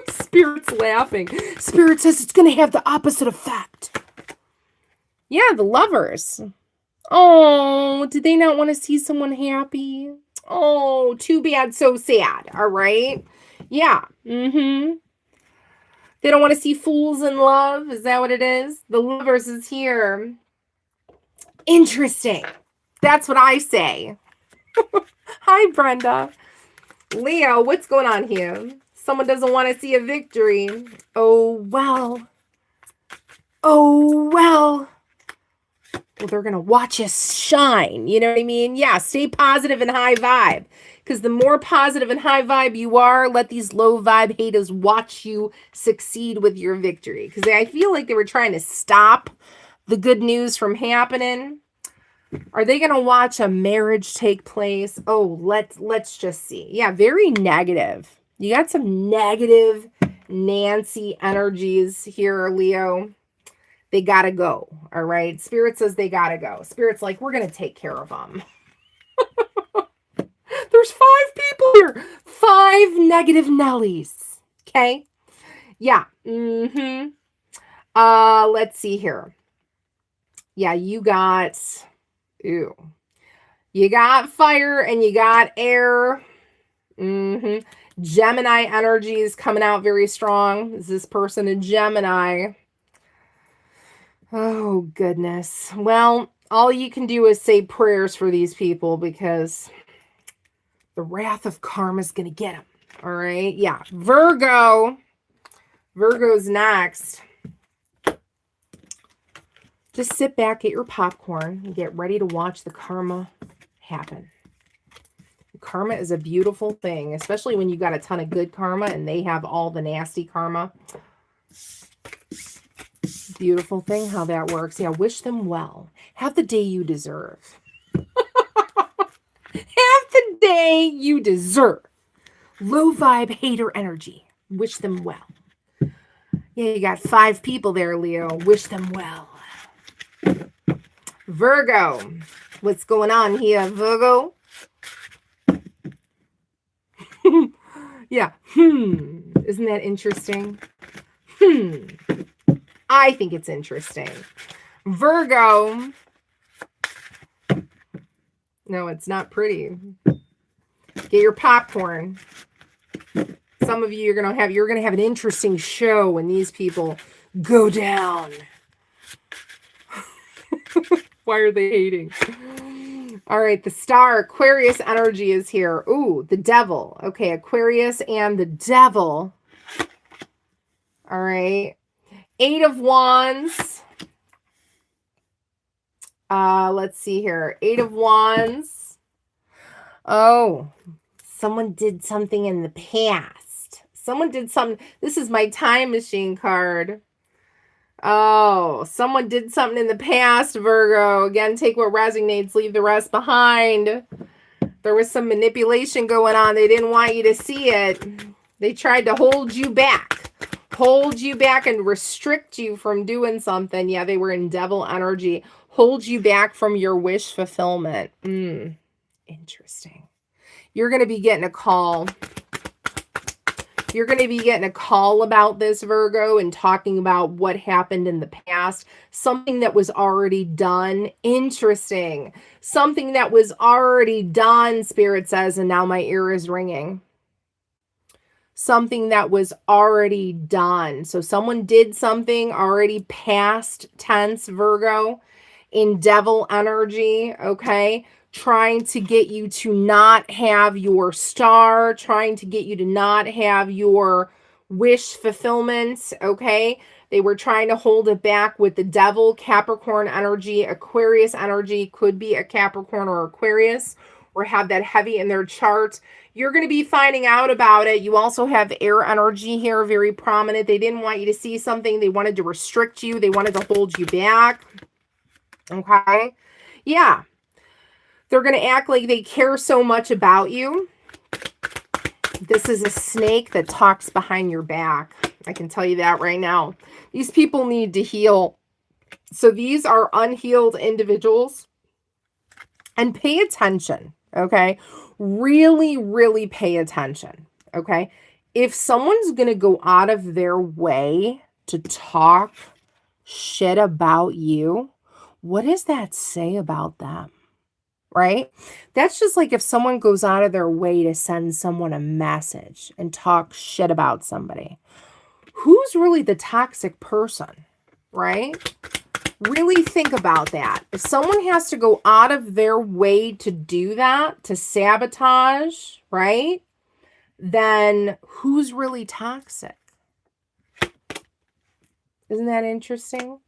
Spirit's laughing. Spirit says it's going to have the opposite effect. Yeah, the Lovers. Oh, did they not want to see someone happy? Oh, too bad, so sad. All right. Yeah. Mm-hmm. They don't want to see fools in love. Is that what it is? The Lovers is here. Interesting. That's what I say. Hi, Brenda. Leo, what's going on here? Someone doesn't want to see a victory. Oh, well. Oh, well. Well, they're going to watch us shine. You know what I mean? Yeah, stay positive and high vibe. Because the more positive and high vibe you are, let these low vibe haters watch you succeed with your victory. Because I feel like they were trying to stop the good news from happening. Are they going to watch a marriage take place? Oh, let's just see. Yeah, very negative. You got some negative Nancy energies here, Leo. They got to go. All right. Spirit says they got to go. Spirit's like, we're going to take care of them. There's 5 people here. 5 negative Nellies. Okay. Yeah. Mm-hmm. Let's see here. Yeah, you got, you got fire and you got air. Mm-hmm. Gemini energy is coming out very strong. Is this person a Gemini? Oh, goodness. Well, all you can do is say prayers for these people because the wrath of karma is going to get them. All right. Yeah. Virgo. Virgo's next. Just sit back, get your popcorn, and get ready to watch the karma happen. Karma is a beautiful thing, especially when you got a ton of good karma and they have all the nasty karma. Beautiful thing how that works. Yeah, wish them well. Have the day you deserve. Have the day you deserve. Low vibe hater energy. Wish them well. Yeah, you got 5 people there, Leo. Wish them well. Virgo. What's going on here, Virgo? Yeah. Isn't that interesting? I think it's interesting. Virgo. No, it's not pretty. Get your popcorn. Some of you you're gonna have an interesting show when these people go down. Why are they hating? All right, the star Aquarius energy is here. Ooh, the devil. Okay, Aquarius and the devil. All right. 8 of Wands. Let's see here. 8 of Wands. Oh, someone did something in the past. Someone did something. This is my time machine card. Oh, someone did something in the past, Virgo. Again, take what resonates, leave the rest behind. There was some manipulation going on. They didn't want you to see it. They tried to hold you back. Hold you back and restrict you from doing something. Yeah, they were in devil energy. Hold you back from your wish fulfillment. Interesting. You're going to be getting a call. You're going to be getting a call about this, Virgo, and talking about what happened in the past. Something that was already done. Interesting. Something that was already done, Spirit says, and now my ear is ringing. Something that was already done. So someone did something already past tense, Virgo, in devil energy, okay? Trying to get you to not have your star, trying to get you to not have your wish fulfillment, okay? They were trying to hold it back with the devil, Capricorn energy, Aquarius energy, could be a Capricorn or Aquarius, or have that heavy in their chart. You're going to be finding out about it. You also have air energy here, very prominent. They didn't want you to see something. They wanted to restrict you. They wanted to hold you back. Okay. Yeah. They're going to act like they care so much about you. This is a snake that talks behind your back. I can tell you that right now. These people need to heal. So these are unhealed individuals. And pay attention, okay? Really, really pay attention, okay? If someone's going to go out of their way to talk shit about you, what does that say about them, right? That's just like if someone goes out of their way to send someone a message and talk shit about somebody. Who's really the toxic person, right? Really think about that. If someone has to go out of their way to do that, to sabotage, right? Then who's really toxic? Isn't that interesting?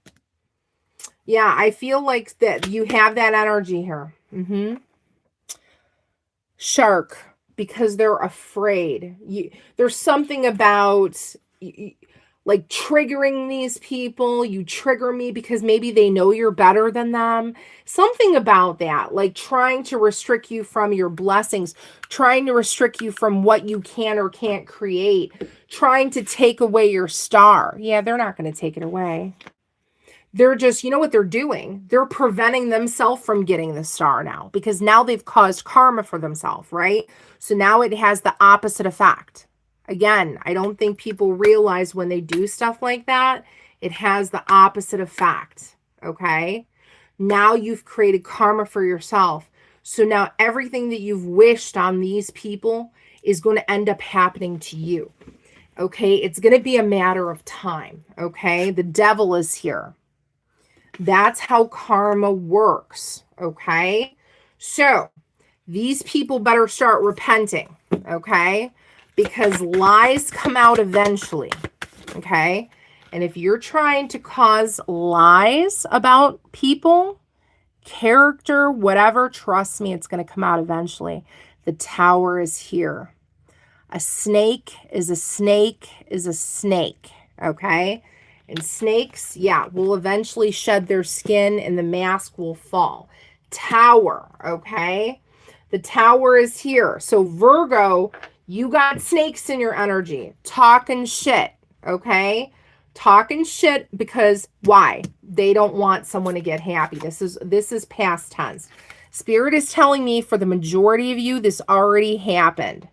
Yeah, I feel like that you have that energy here. Shark, because they're afraid. There's something about like triggering these people. You trigger me because maybe they know you're better than them. Something about that, like trying to restrict you from your blessings, trying to restrict you from what you can or can't create, trying to take away your star. Yeah, they're not going to take it away. They're just, you know what they're doing? They're preventing themselves from getting the star now because now they've caused karma for themselves, right? So now it has the opposite effect. Again, I don't think people realize when they do stuff like that, it has the opposite effect, okay? Now you've created karma for yourself. So now everything that you've wished on these people is going to end up happening to you, okay? It's going to be a matter of time, okay? The devil is here. That's how karma works, okay? So these people better start repenting, okay? Because lies come out eventually, okay? And if you're trying to cause lies about people, character, whatever, trust me, it's going to come out eventually. The Tower is here. A snake is a snake is a snake, okay? And snakes, yeah, will eventually shed their skin and the mask will fall. Tower, okay? The Tower is here. So Virgo, you got snakes in your energy. Talking shit, okay? Talking shit because why? They don't want someone to get happy. This is past tense. Spirit is telling me for the majority of you, this already happened.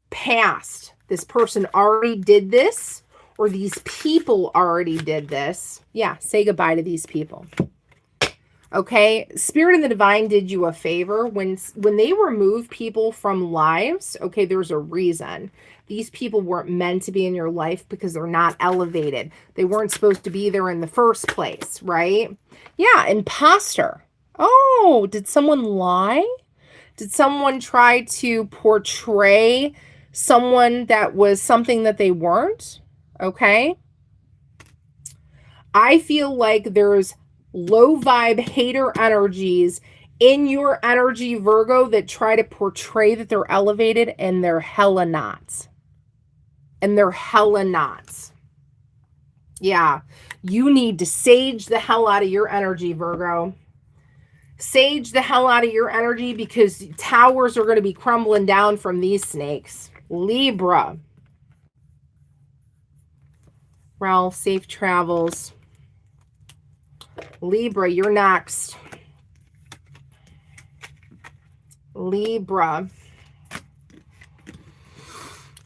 Past. This person already did this, or these people already did this. Yeah, say goodbye to these people. Okay, Spirit and the Divine did you a favor. When they remove people from lives, okay, there's a reason. These people weren't meant to be in your life because they're not elevated. They weren't supposed to be there in the first place, right? Yeah, imposter. Oh, did someone lie? Did someone try to portray someone that was something that they weren't? Okay. I feel like there's low vibe hater energies in your energy, Virgo, that try to portray that they're elevated and they're hella not. And they're hella not. Yeah. You need to sage the hell out of your energy, Virgo. Sage the hell out of your energy because towers are going to be crumbling down from these snakes. Libra. Ralph, safe travels. Libra, you're next. Libra.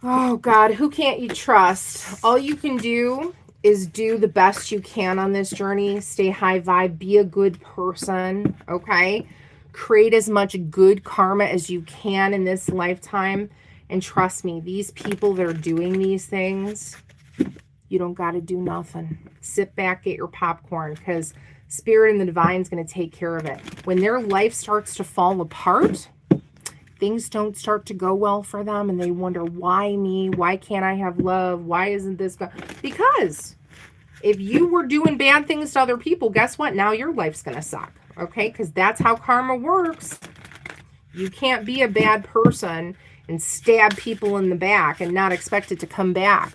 Oh, God, who can't you trust? All you can do is do the best you can on this journey. Stay high vibe. Be a good person, okay? Create as much good karma as you can in this lifetime. And trust me, these people that are doing these things, you don't got to do nothing. Sit back, get your popcorn, because Spirit and the Divine is going to take care of it. When their life starts to fall apart, things don't start to go well for them, and they wonder, why me? Why can't I have love? Why isn't this go? Because if you were doing bad things to other people, guess what? Now your life's going to suck, okay? Because that's how karma works. You can't be a bad person and stab people in the back and not expect it to come back.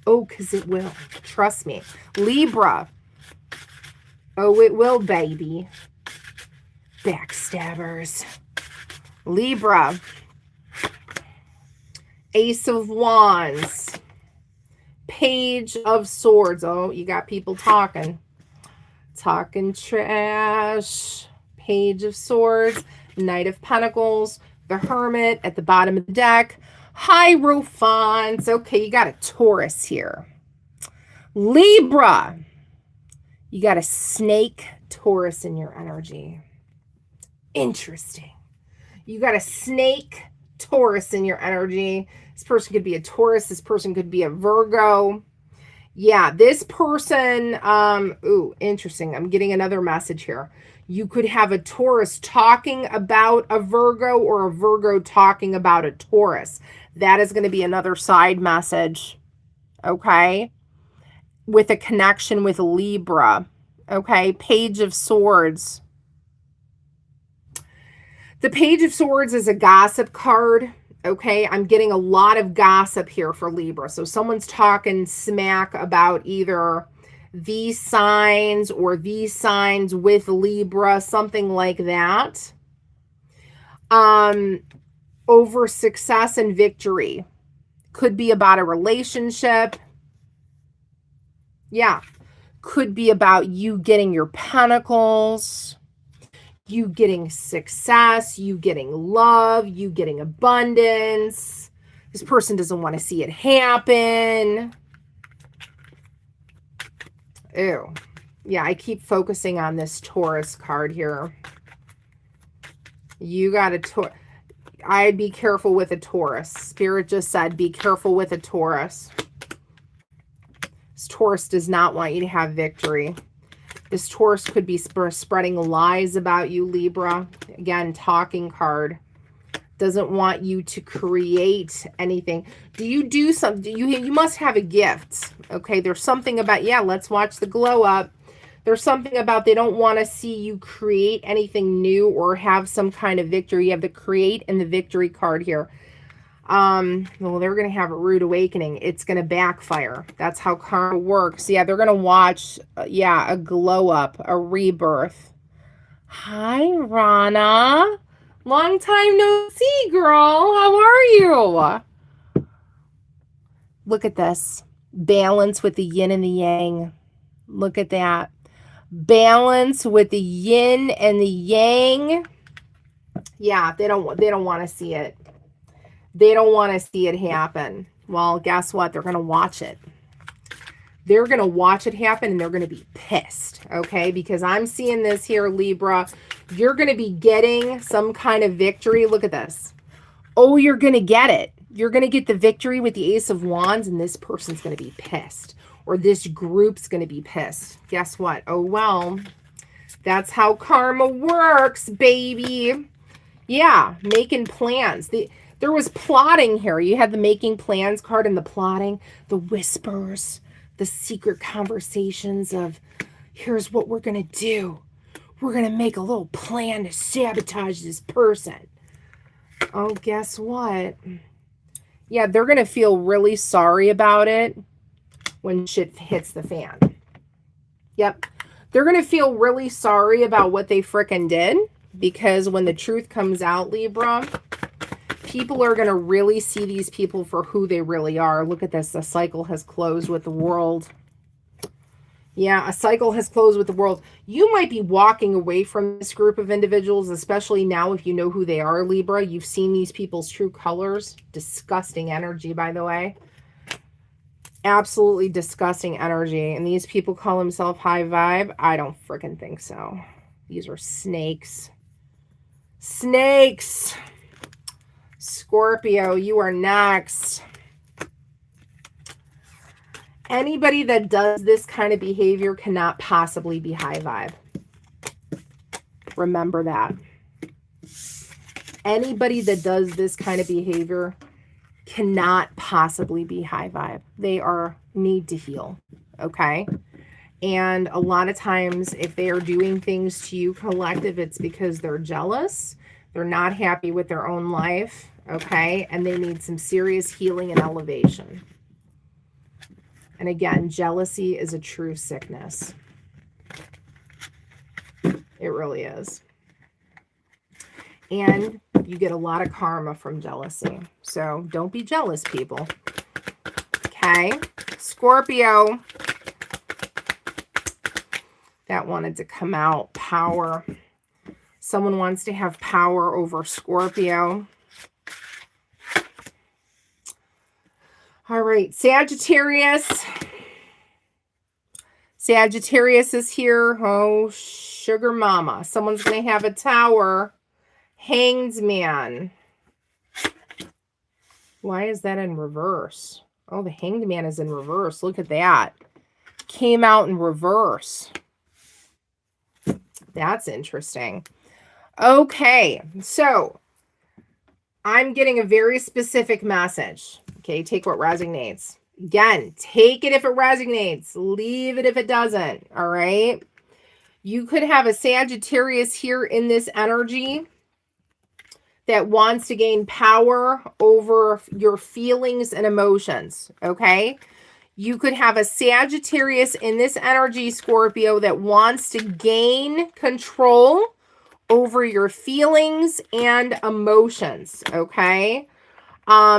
Oh, because it will. Trust me. Libra. Oh, it will, baby. Backstabbers. Libra. Ace of Wands. Page of Swords. Oh, you got people talking. Talking trash. Page of Swords. Knight of Pentacles. The Hermit at the bottom of the deck. Hierophants. Okay, you got a Taurus here. Libra. You got a snake Taurus in your energy. Interesting. You got a snake Taurus in your energy. This person could be a Taurus. This person could be a Virgo. Yeah, this person, ooh, interesting. I'm getting another message here. You could have a Taurus talking about a Virgo or a Virgo talking about a Taurus. That is going to be another side message, okay, with a connection with Libra, okay? Page of Swords. The Page of Swords is a gossip card, okay? I'm getting a lot of gossip here for Libra. So someone's talking smack about either these signs or these signs with Libra, something like that. Over success and victory. Could be about a relationship. Yeah. Could be about you getting your pentacles, you getting success, you getting love, you getting abundance. This person doesn't want to see it happen. Ew. Yeah, I keep focusing on this Taurus card here. You got a Taurus. I'd be careful with a Taurus. Spirit just said, be careful with a Taurus. This Taurus does not want you to have victory. This Taurus could be spreading lies about you, Libra. Again, talking card. Doesn't want you to create anything. Do you do something? You must have a gift. Okay, there's something about, yeah, let's watch the glow up. There's something about they don't want to see you create anything new or have some kind of victory. You have the create and the victory card here. Well, they're going to have a rude awakening. It's going to backfire. That's how karma works. Yeah, they're going to watch, yeah, a glow up, a rebirth. Hi, Rana. Long time no see, girl. How are you? Look at this. Balance with the yin and the yang. Look at that. Balance with the yin and the yang. Yeah, they don't want to see it. They don't want to see it happen. Well, guess what? They're going to watch it. They're going to watch it happen and they're going to be pissed, okay? Because I'm seeing this here, Libra. You're going to be getting some kind of victory. Look at this. Oh, you're going to get it. You're going to get the victory with the Ace of Wands and this person's going to be pissed. Or this group's going to be pissed. Guess what? Oh, well, that's how karma works, baby. Yeah, making plans. There was plotting here. You had the making plans card and the plotting, the whispers, the secret conversations of, here's what we're going to do. We're going to make a little plan to sabotage this person. Oh, guess what? Yeah, they're going to feel really sorry about it when shit hits the fan. Yep. They're going to feel really sorry about what they frickin' did, because when the truth comes out, Libra, people are going to really see these people for who they really are. Look at this. A cycle has closed with the world. Yeah, a cycle has closed with the world. You might be walking away from this group of individuals, especially now if you know who they are, Libra. You've seen these people's true colors. Disgusting energy, by the way. Absolutely disgusting energy. And these people call themselves high vibe. I don't freaking think so. These are snakes. Snakes. Scorpio, you are next. Anybody that does this kind of behavior cannot possibly be high vibe. Remember that. Anybody that does this kind of behavior cannot possibly be high vibe. They need to heal, okay? And a lot of times if they are doing things to you, collective, it's because they're jealous. They're not happy with their own life, okay? And they need some serious healing and elevation. And again, jealousy is a true sickness. It really is. And you get a lot of karma from jealousy. So don't be jealous, people. Okay. Scorpio. That wanted to come out. Power. Someone wants to have power over Scorpio. All right. Sagittarius. Sagittarius is here. Oh, sugar mama. Someone's going to have a tower. Hanged man. Why is that in reverse? Oh, the Hanged Man is in reverse. Look at that. Came out in reverse. That's interesting. Okay, so I'm getting a very specific message. Okay, take what resonates. Again, take it if it resonates. Leave it if it doesn't. All right. You could have a Sagittarius here in this energy that wants to gain power over your feelings and emotions. Okay. You could have a Sagittarius in this energy, Scorpio, that wants to gain control over your feelings and emotions. Okay.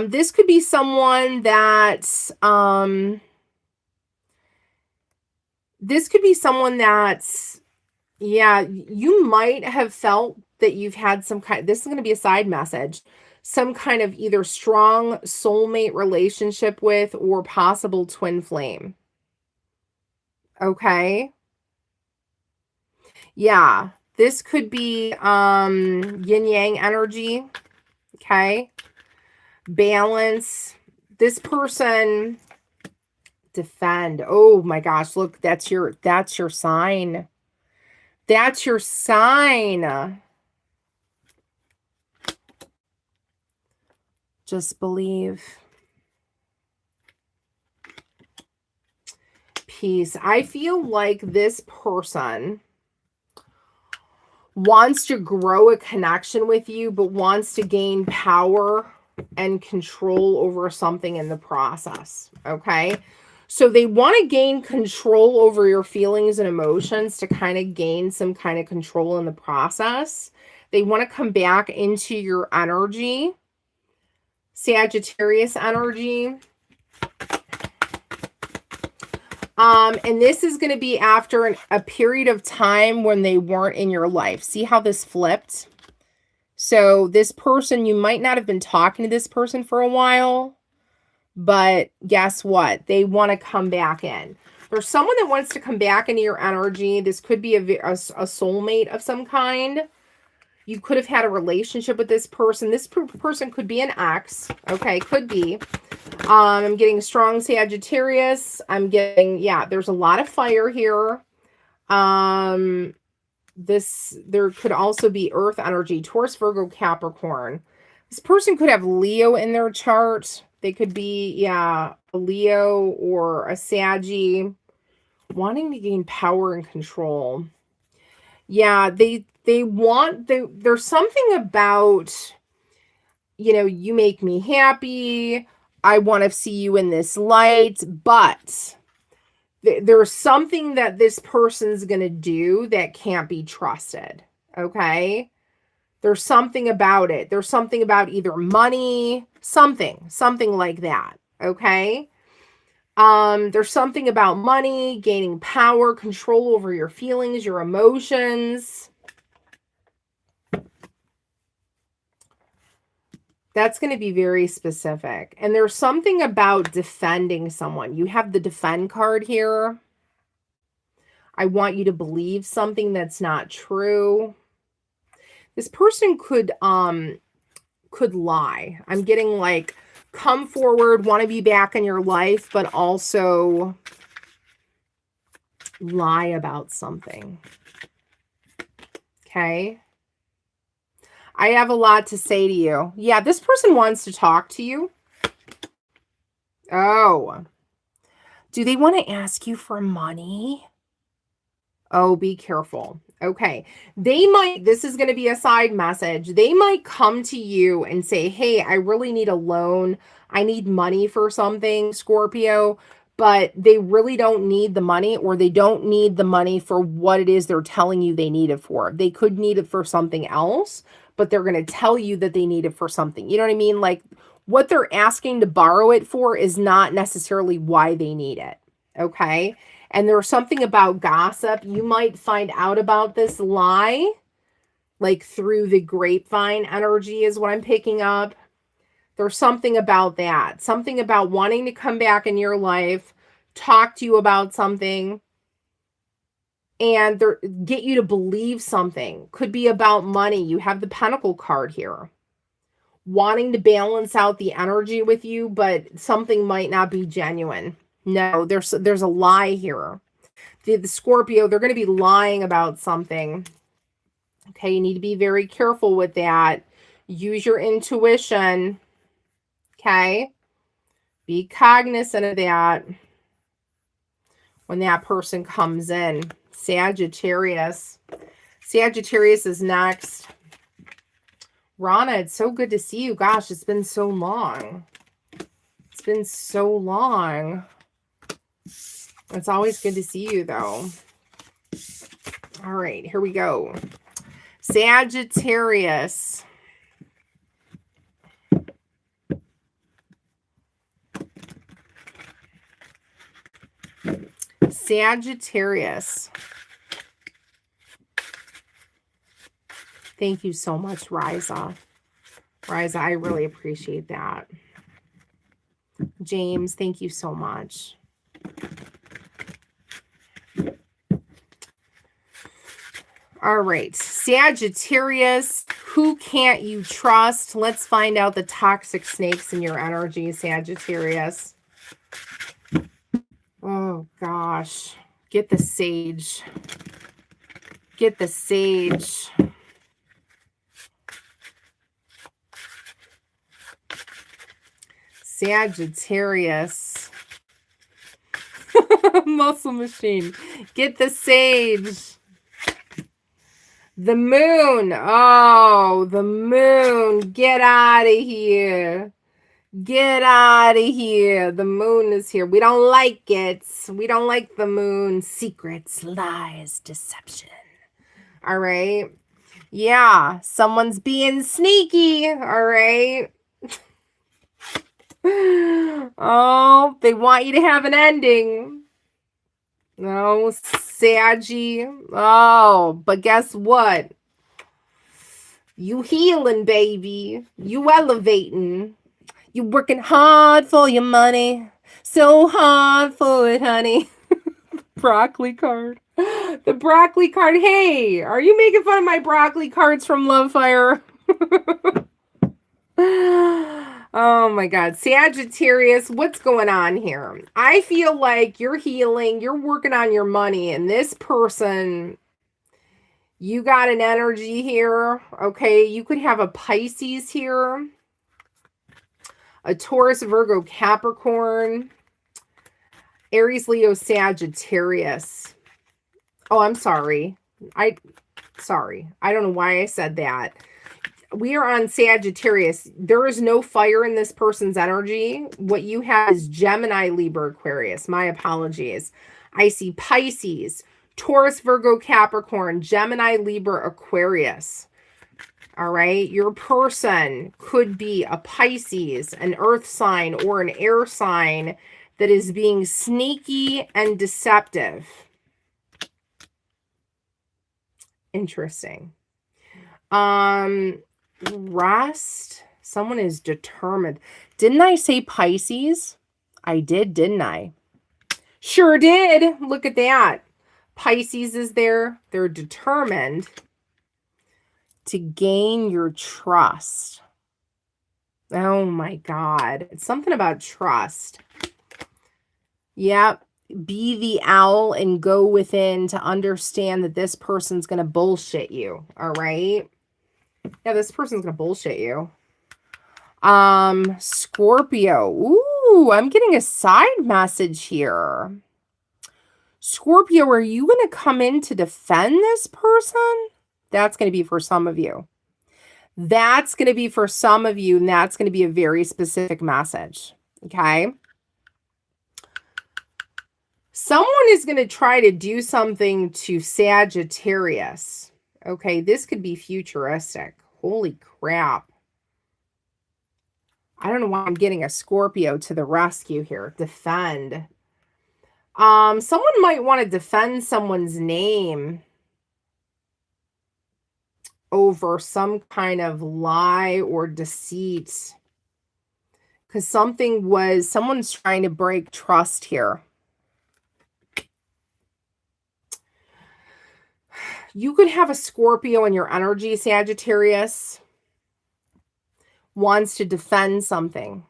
This could be someone that's, yeah, you might have felt that you've had some kind, this is going to be a side message, some kind of either strong soulmate relationship with or possible twin flame. Okay. Yeah, this could be yin yang energy. Okay. Balance. This person, defend. Oh my gosh, look, that's your sign. That's your sign. Just believe. Peace. I feel like this person wants to grow a connection with you, but wants to gain power and control over something in the process. Okay. So they want to gain control over your feelings and emotions to kind of gain some kind of control in the process. They want to come back into your energy. Sagittarius energy. And this is going to be after a period of time when they weren't in your life. See how this flipped? So this person, you might not have been talking to this person for a while, but guess what? They want to come back in. There's someone that wants to come back into your energy. This could be a soulmate of some kind. You could have had a relationship with this person. This person could be an ex. Okay, could be. I'm getting strong Sagittarius. I'm getting, yeah, there's a lot of fire here. There could also be earth energy, Taurus, Virgo, Capricorn. This person could have Leo in their chart. They could be, yeah, a Leo or a Saggy, wanting to gain power and control. Yeah, there's something about, you make me happy. I want to see you in this light, but there's something that this person's going to do that can't be trusted. Okay. There's something about it. There's something about either money, something like that. Okay. There's something about money, gaining power, control over your feelings, your emotions. That's going to be very specific. And there's something about defending someone. You have the defend card here. I want you to believe something that's not true. This person could lie. I'm getting like, come forward, want to be back in your life, but also lie about something. Okay. I have a lot to say to you. Yeah, this person wants to talk to you. Oh. Do they want to ask you for money? Oh, be careful. Okay. They might, this is going to be a side message. They might come to you and say, hey, I really need a loan. I need money for something, Scorpio, but they really don't need the money, or they don't need the money for what it is they're telling you they need it for. They could need it for something else, but they're going to tell you that they need it for something. You know what I mean? Like what they're asking to borrow it for is not necessarily why they need it. Okay. And there's something about gossip. You might find out about this lie, like through the grapevine energy is what I'm picking up. There's something about that. Something about wanting to come back in your life, talk to you about something, and get you to believe something. Could be about money. You have the Pentacle card here. Wanting to balance out the energy with you, but something might not be genuine. No, there's a lie here. The Scorpio, they're going to be lying about something. Okay, you need to be very careful with that. Use your intuition. Okay, be cognizant of that when that person comes in. Sagittarius. Sagittarius is next. Rana, it's so good to see you. Gosh, it's been so long. It's been so long. It's always good to see you, though. All right, here we go. Sagittarius. Sagittarius. Thank you so much, Riza. Riza, I really appreciate that. James, thank you so much. All right, Sagittarius, who can't you trust? Let's find out the toxic snakes in your energy, Sagittarius. Oh, gosh. Get the sage. Get the sage. Sagittarius. Muscle machine. Get the sage. The moon. Oh, the moon. Get out of here. Get out of here. The moon is here. We don't like it. We don't like the moon. Secrets, lies, deception. All right. Yeah. Someone's being sneaky. All right. Oh, they want you to have an ending. No, Saggy. Oh, but guess what? You healing, baby. You elevating. You working hard for your money. So hard for it, honey. Broccoli card. The broccoli card. Hey, are you making fun of my broccoli cards from Love Fire? Oh my God. Sagittarius, what's going on here? I feel like you're healing, you're working on your money, and this person, you got an energy here. Okay, you could have a Pisces here, a Taurus, Virgo, Capricorn, Aries, Leo, Sagittarius. Oh, I'm sorry. I don't know why I said that. We are on Sagittarius. There is no fire in this person's energy. What you have is Gemini, Libra, Aquarius. My apologies. I see Pisces, Taurus, Virgo, Capricorn, Gemini, Libra, Aquarius. All right. Your person could be a Pisces, an earth sign, or an air sign that is being sneaky and deceptive. Interesting. Rest. Someone is determined. Didn't I say Pisces? I did, didn't I? Sure did. Look at that. Pisces is there. They're determined to gain your trust. Oh my God. It's something about trust. Yep. Be the owl and go within to understand that this person's going to bullshit you. All right. Yeah, this person's going to bullshit you. Scorpio. Ooh, I'm getting a side message here. Scorpio, are you going to come in to defend this person? That's going to be for some of you. That's going to be for some of you, and that's going to be a very specific message, okay? Someone is going to try to do something to Sagittarius, okay? This could be futuristic. Holy crap. I don't know why I'm getting a Scorpio to the rescue here. Defend. Someone might want to defend someone's name over some kind of lie or deceit. Because someone's trying to break trust here. You could have a Scorpio in your energy, Sagittarius, wants to defend something.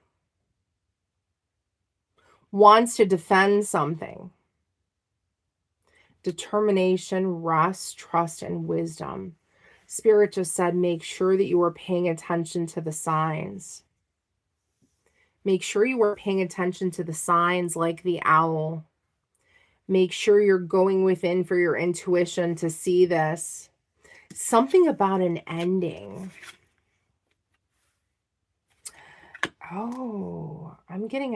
Wants to defend something. Determination, rest, trust, and wisdom. Spirit just said, make sure that you are paying attention to the signs. Make sure you are paying attention to the signs like the owl. Make sure you're going within for your intuition to see this. Something about an ending. Oh, I'm getting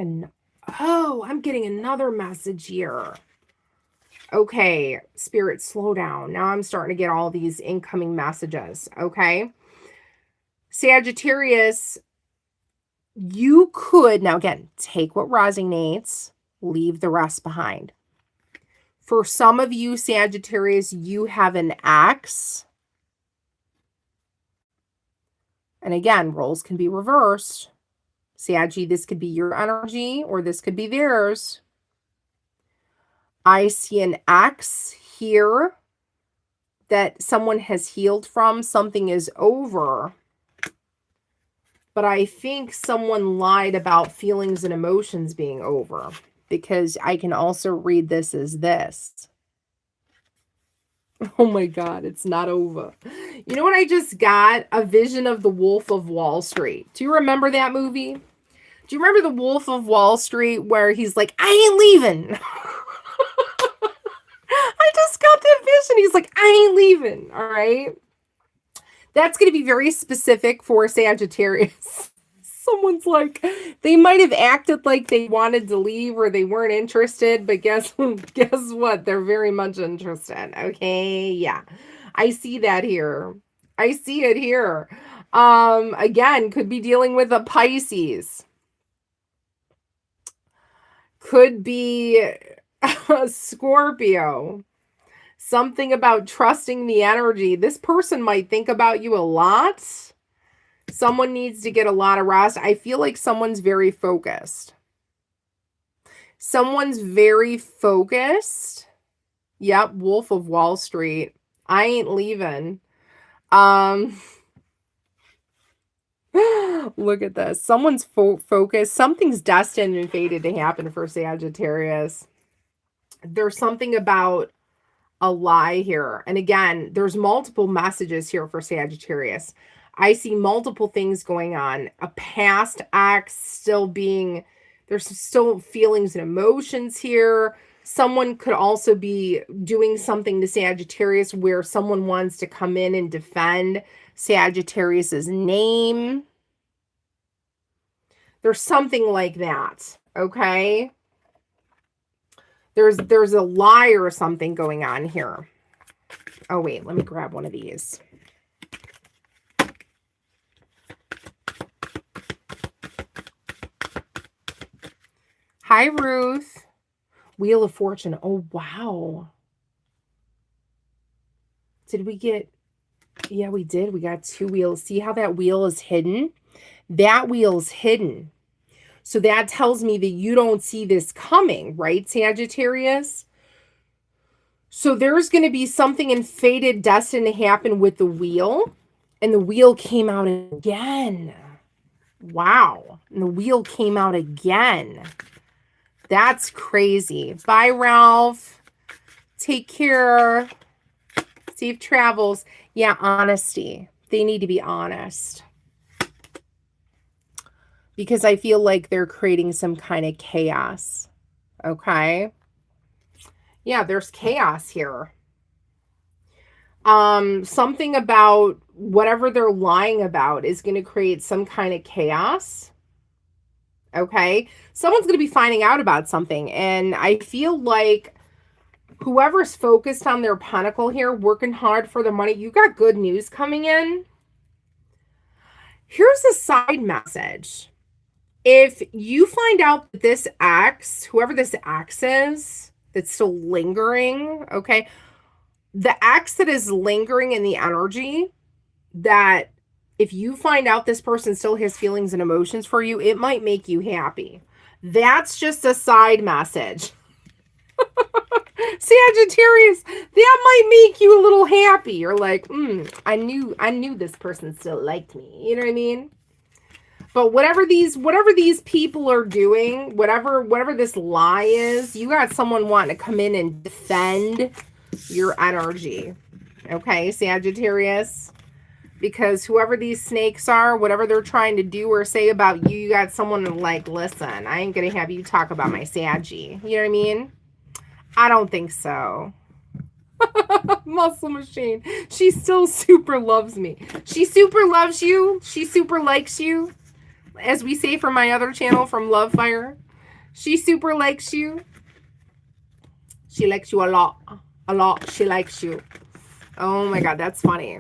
another message here. Okay, Spirit, slow down. Now I'm starting to get all these incoming messages, okay? Sagittarius, you could, now again, take what resonates, leave the rest behind. For some of you, Sagittarius, you have an ex. And again, roles can be reversed. Saggy, this could be your energy or this could be theirs. I see an ex here that someone has healed from. Something is over. But I think someone lied about feelings and emotions being over, because I can also read this as this. Oh my God, it's not over. You know what I just got? A vision of the Wolf of Wall Street. Do you remember that movie? Do you remember the Wolf of Wall Street where he's like, I ain't leaving. I just got that vision. He's like, I ain't leaving. All right. That's going to be very specific for Sagittarius. Someone's like, they might have acted like they wanted to leave or they weren't interested, but guess what? They're very much interested. Okay. Yeah. I see that here. I see it here. Again, could be dealing with a Pisces. Could be a Scorpio. Something about trusting the energy. This person might think about you a lot. Someone needs to get a lot of rest. I feel like someone's very focused. Someone's very focused. Yep, Wolf of Wall Street. I ain't leaving. Look at this. Someone's focused. Something's destined and fated to happen for Sagittarius. There's something about a lie here. And again, there's multiple messages here for Sagittarius. I see multiple things going on. A past ex still being, there's still feelings and emotions here. Someone could also be doing something to Sagittarius where someone wants to come in and defend Sagittarius's name. There's something like that, okay? There's a lie or something going on here. Oh, wait, let me grab one of these. Hi, Ruth. Wheel of Fortune. Oh, wow. Did we get... Yeah, we did. We got 2 wheels. See how that wheel is hidden? That wheel's hidden. So that tells me that you don't see this coming, right, Sagittarius? So there's going to be something in fated destined to happen with the wheel. And the wheel came out again. Wow. And the wheel came out again. That's crazy. Bye, Ralph. Take care. Safe travels. Yeah, honesty. They need to be honest. Because I feel like they're creating some kind of chaos. Okay? Yeah, there's chaos here. Something about whatever they're lying about is going to create some kind of chaos. Okay. Someone's going to be finding out about something. And I feel like whoever's focused on their pentacle here, working hard for the money, you got good news coming in. Here's a side message. If you find out that this ex, whoever this ex is, that's still lingering, okay, the ex that is lingering in the energy, that if you find out this person still has feelings and emotions for you, it might make you happy. That's just a side message. Sagittarius, that might make you a little happy. You're like, I knew this person still liked me. You know what I mean? But whatever these people are doing, whatever this lie is, you got someone wanting to come in and defend your energy. Okay, Sagittarius? Because whoever these snakes are, whatever they're trying to do or say about you, you got someone like, listen, I ain't gonna have you talk about my Saggy. You know what I mean? I don't think so. Muscle machine. She still super loves me. She super loves you. She super likes you. As we say from my other channel, from Love Fire. She super likes you. She likes you a lot. A lot. She likes you. Oh my God, that's funny.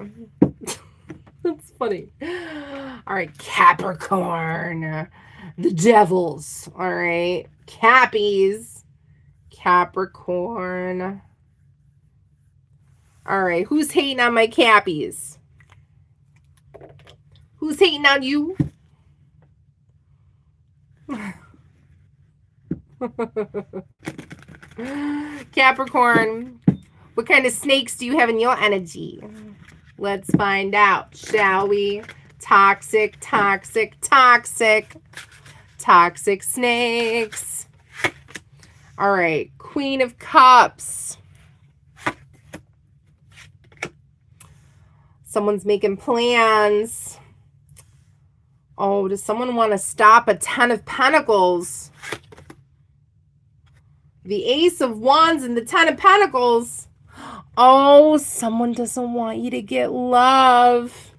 That's funny. All right, Capricorn. The devils. All right. Cappies. Capricorn. All right. Who's hating on my Cappies? Who's hating on you? Capricorn. What kind of snakes do you have in your energy? Let's find out, shall we? Toxic, toxic, toxic. Toxic snakes. All right, Queen of Cups. Someone's making plans. Oh, does someone want to stop a Ten of Pentacles? The Ace of Wands and the Ten of Pentacles. Oh, someone doesn't want you to get love.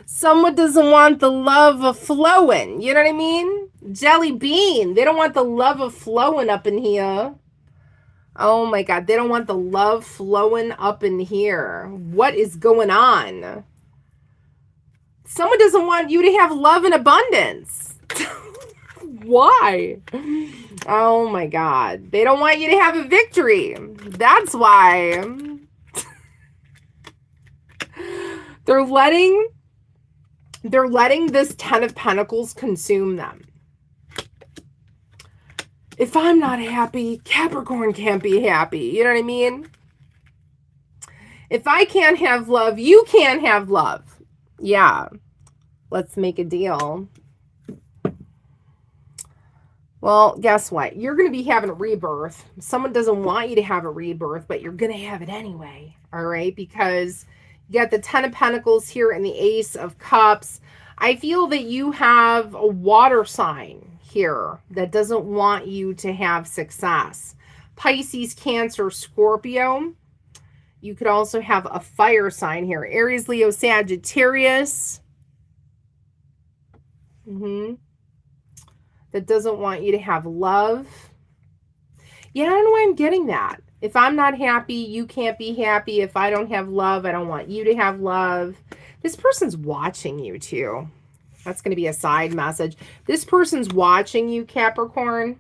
Someone doesn't want the love of flowing. You know what I mean? Jelly bean. They don't want the love of flowing up in here. Oh my God. They don't want the love flowing up in here. What is going on? Someone doesn't want you to have love in abundance. Why? Oh my God. They don't want you to have a victory. That's why. They're letting this Ten of Pentacles consume them. If I'm not happy, Capricorn can't be happy. You know what I mean? If I can't have love, you can't have love. Yeah. Let's make a deal. Well, guess what? You're going to be having a rebirth. Someone doesn't want you to have a rebirth, but you're going to have it anyway. All right? Because you got the Ten of Pentacles here and the Ace of Cups. I feel that you have a water sign here that doesn't want you to have success. Pisces, Cancer, Scorpio. You could also have a fire sign here. Aries, Leo, Sagittarius. That doesn't want you to have love. Yeah, I don't know why I'm getting that. If I'm not happy, you can't be happy. If I don't have love, I don't want you to have love. This person's watching you too. That's going to be a side message. This person's watching you, Capricorn.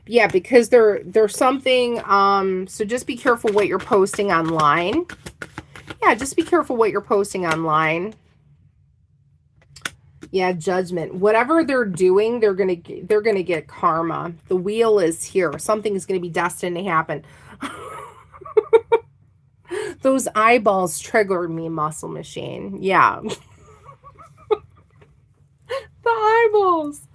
Yeah, because there's something, so just be careful what you're posting online. Yeah, just be careful what you're posting online. Yeah, judgment. Whatever they're doing, they're gonna get karma. The wheel is here. Something is gonna be destined to happen. Those eyeballs triggered me, muscle machine. Yeah. The eyeballs.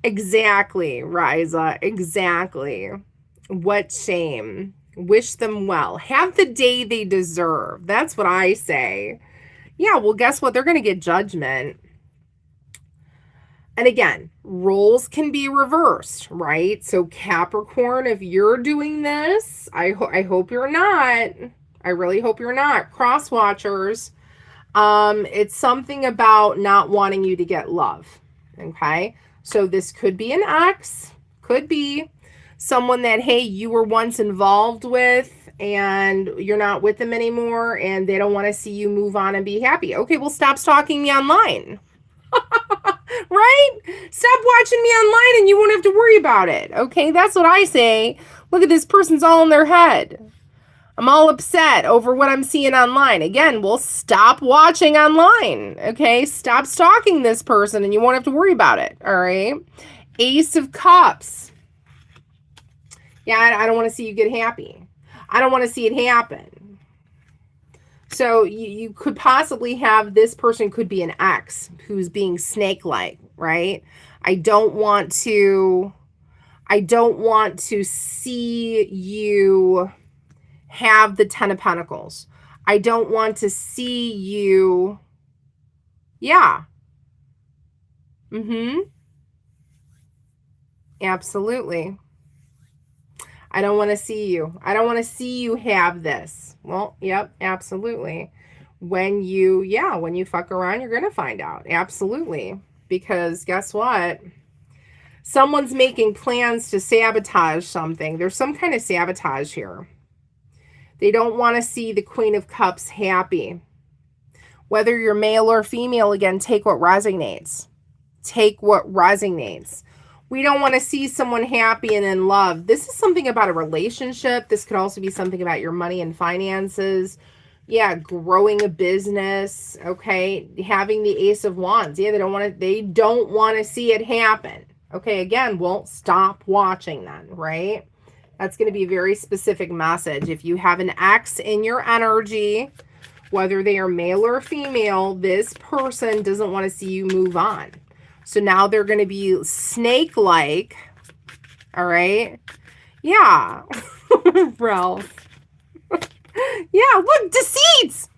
Exactly, Riza. Exactly. What shame. Wish them well. Have the day they deserve. That's what I say. Yeah, well, guess what? They're gonna get judgment. And again, roles can be reversed, right? So Capricorn, if you're doing this, I hope you're not. I really hope you're not. Cross watchers, it's something about not wanting you to get love. Okay. So this could be an ex, could be someone that, hey, you were once involved with and you're not with them anymore and they don't want to see you move on and be happy. Okay, well, stop stalking me online. Right? Stop watching me online and you won't have to worry about it. Okay, that's what I say. Look at this person's all in their head. I'm all upset over what I'm seeing online. Again, well, stop watching online. Okay, stop stalking this person and you won't have to worry about it. All right. Ace of Cups. Yeah, I don't want to see you get happy. I don't want to see it happen. So you could possibly have, this person could be an ex who's being snake-like, right? I don't want to see you have the 10 of Pentacles. I don't want to see you. Yeah. Absolutely. I don't want to see you. I don't want to see you have this. Well, yep, absolutely. When you fuck around, you're going to find out. Absolutely. Because guess what? Someone's making plans to sabotage something. There's some kind of sabotage here. They don't want to see the Queen of Cups happy. Whether you're male or female, again, take what resonates. Take what resonates. We don't want to see someone happy and in love. This is something about a relationship. This could also be something about your money and finances. Yeah, growing a business, okay? Having the Ace of Wands. Yeah, they don't want to see it happen. Okay, again, well, stop watching then, right? That's going to be a very specific message. If you have an ex in your energy, whether they are male or female, this person doesn't want to see you move on. So now they're going to be snake-like. All right. Yeah. Ralph. Yeah, look, deceits.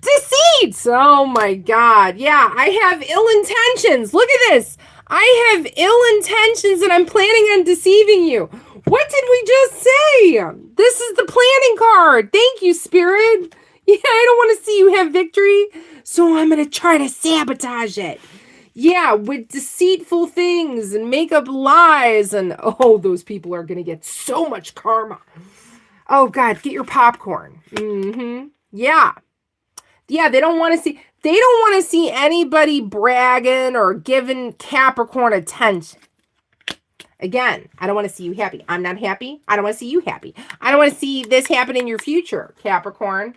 Deceits. Oh my God. Yeah, I have ill intentions. Look at this. I have ill intentions and I'm planning on deceiving you. What did we just say? This is the planning card. Thank you, Spirit. Yeah, I don't want to see you have victory, so I'm going to try to sabotage it. Yeah, with deceitful things and make up lies. And oh, those people are going to get so much karma. Oh, God, get your popcorn. Yeah. Yeah, they don't want to see anybody bragging or giving Capricorn attention. Again, I don't want to see you happy. I'm not happy. I don't want to see you happy. I don't want to see this happen in your future, Capricorn.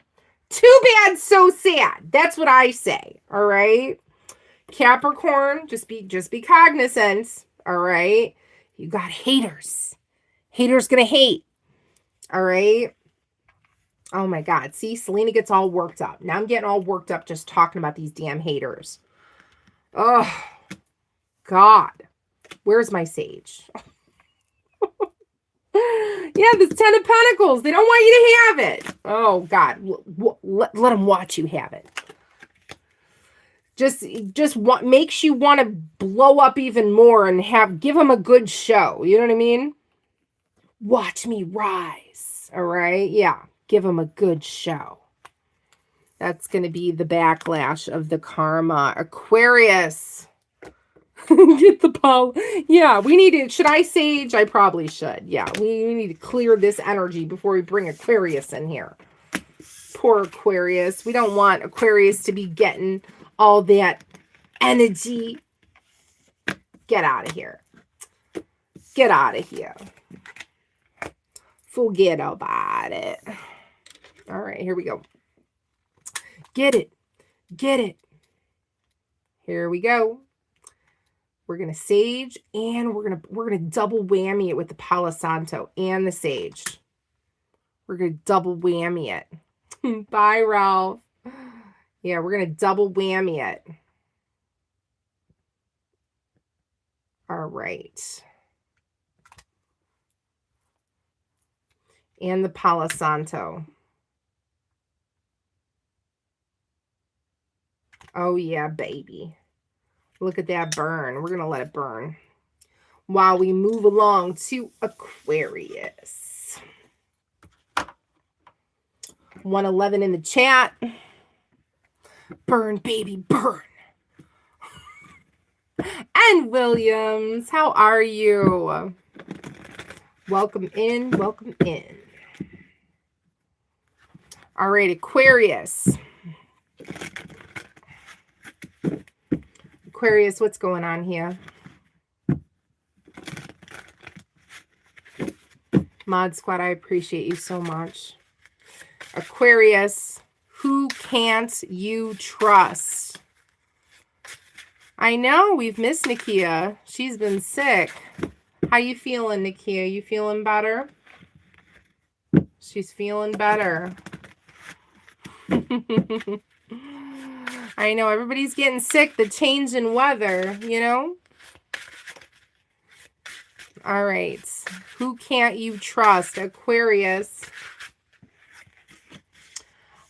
Too bad, so sad. That's what I say. All right. Capricorn, just be cognizant. All right. You got haters. Haters gonna hate. All right. Oh my God. See, Selena gets all worked up. Now I'm getting all worked up just talking about these damn haters. Oh, God. Where's my sage? Yeah, this 10 of Pentacles. They don't want you to have it. Oh, God. Let them watch you have it. Makes you want to blow up even more and give them a good show. You know what I mean? Watch me rise. All right? Yeah. Give them a good show. That's going to be the backlash of the karma. Aquarius. Get the ball. Yeah, we need to. Should I sage? I probably should. Yeah, we need to clear this energy before we bring Aquarius in here. Poor Aquarius. We don't want Aquarius to be getting all that energy. Get out of here. Get out of here. Forget about it. All right, here we go. Get it. Get it. Here we go. We're going to sage and we're going to double whammy it with the Palo Santo and the sage. We're going to double whammy it. Bye, Ralph. Yeah, we're going to double whammy it. All right. And the Palo Santo. Oh, yeah, baby. Look at that burn. We're going to let it burn while we move along to Aquarius. 111 in the chat. Burn, baby, burn. And Williams, how are you? Welcome in, welcome in. All right, Aquarius. Aquarius, what's going on here? Mod Squad, I appreciate you so much. Aquarius, who can't you trust? I know, we've missed Nakia. She's been sick. How you feeling, Nakia? You feeling better? She's feeling better. I know, everybody's getting sick. The change in weather, you know? All right. Who can't you trust? Aquarius.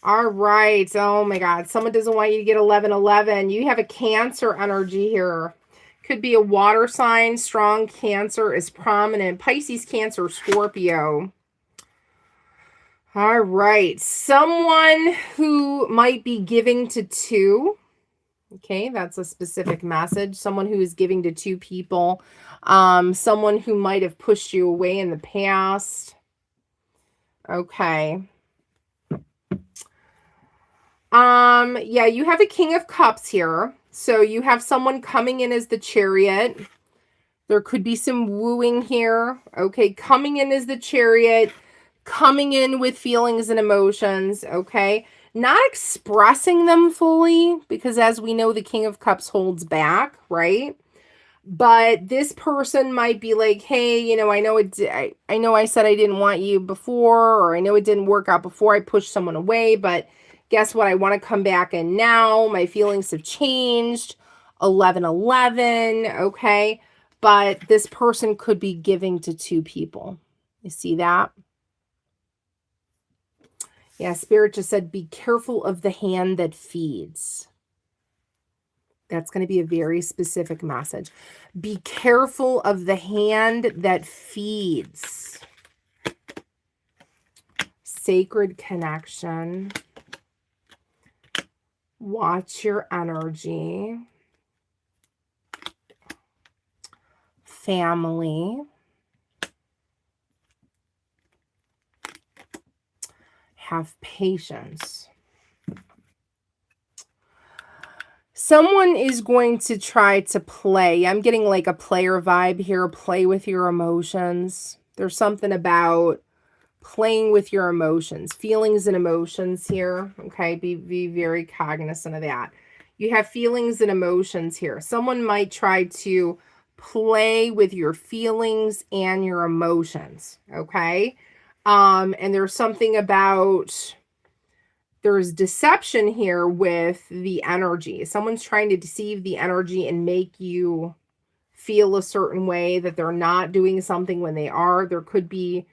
All right. Oh, my God. Someone doesn't want you to get 1111. You have a Cancer energy here. Could be a water sign. Strong Cancer is prominent. Pisces, Cancer, Scorpio. All right. Someone who might be giving to two. Okay, that's a specific message. Someone who is giving to two people. Someone who might have pushed you away in the past. Okay. Yeah, you have a King of Cups here. So you have someone coming in as the Chariot. There could be some wooing here. Okay, coming in as the Chariot. Coming in with feelings and emotions, okay? Not expressing them fully, because as we know, the King of Cups holds back, right? But this person might be like, hey, you know, I know I said I didn't want you before, or I know it didn't work out before I pushed someone away, but guess what? I want to come back in now. My feelings have changed. 1111, okay? But this person could be giving to two people. You see that? Yeah, Spirit just said, be careful of the hand that feeds. That's going to be a very specific message. Be careful of the hand that feeds. Sacred connection. Watch your energy. Family. Have patience. Someone is going to try to play. I'm getting like a player vibe here. Play with your emotions. There's something about playing with your emotions, feelings and emotions here. Okay, be very cognizant of that. You have feelings and emotions here. Someone might try to play with your feelings and your emotions. Okay. And there's something about, there's deception here with the energy. Someone's trying to deceive the energy and make you feel a certain way, that they're not doing something when they are. There could be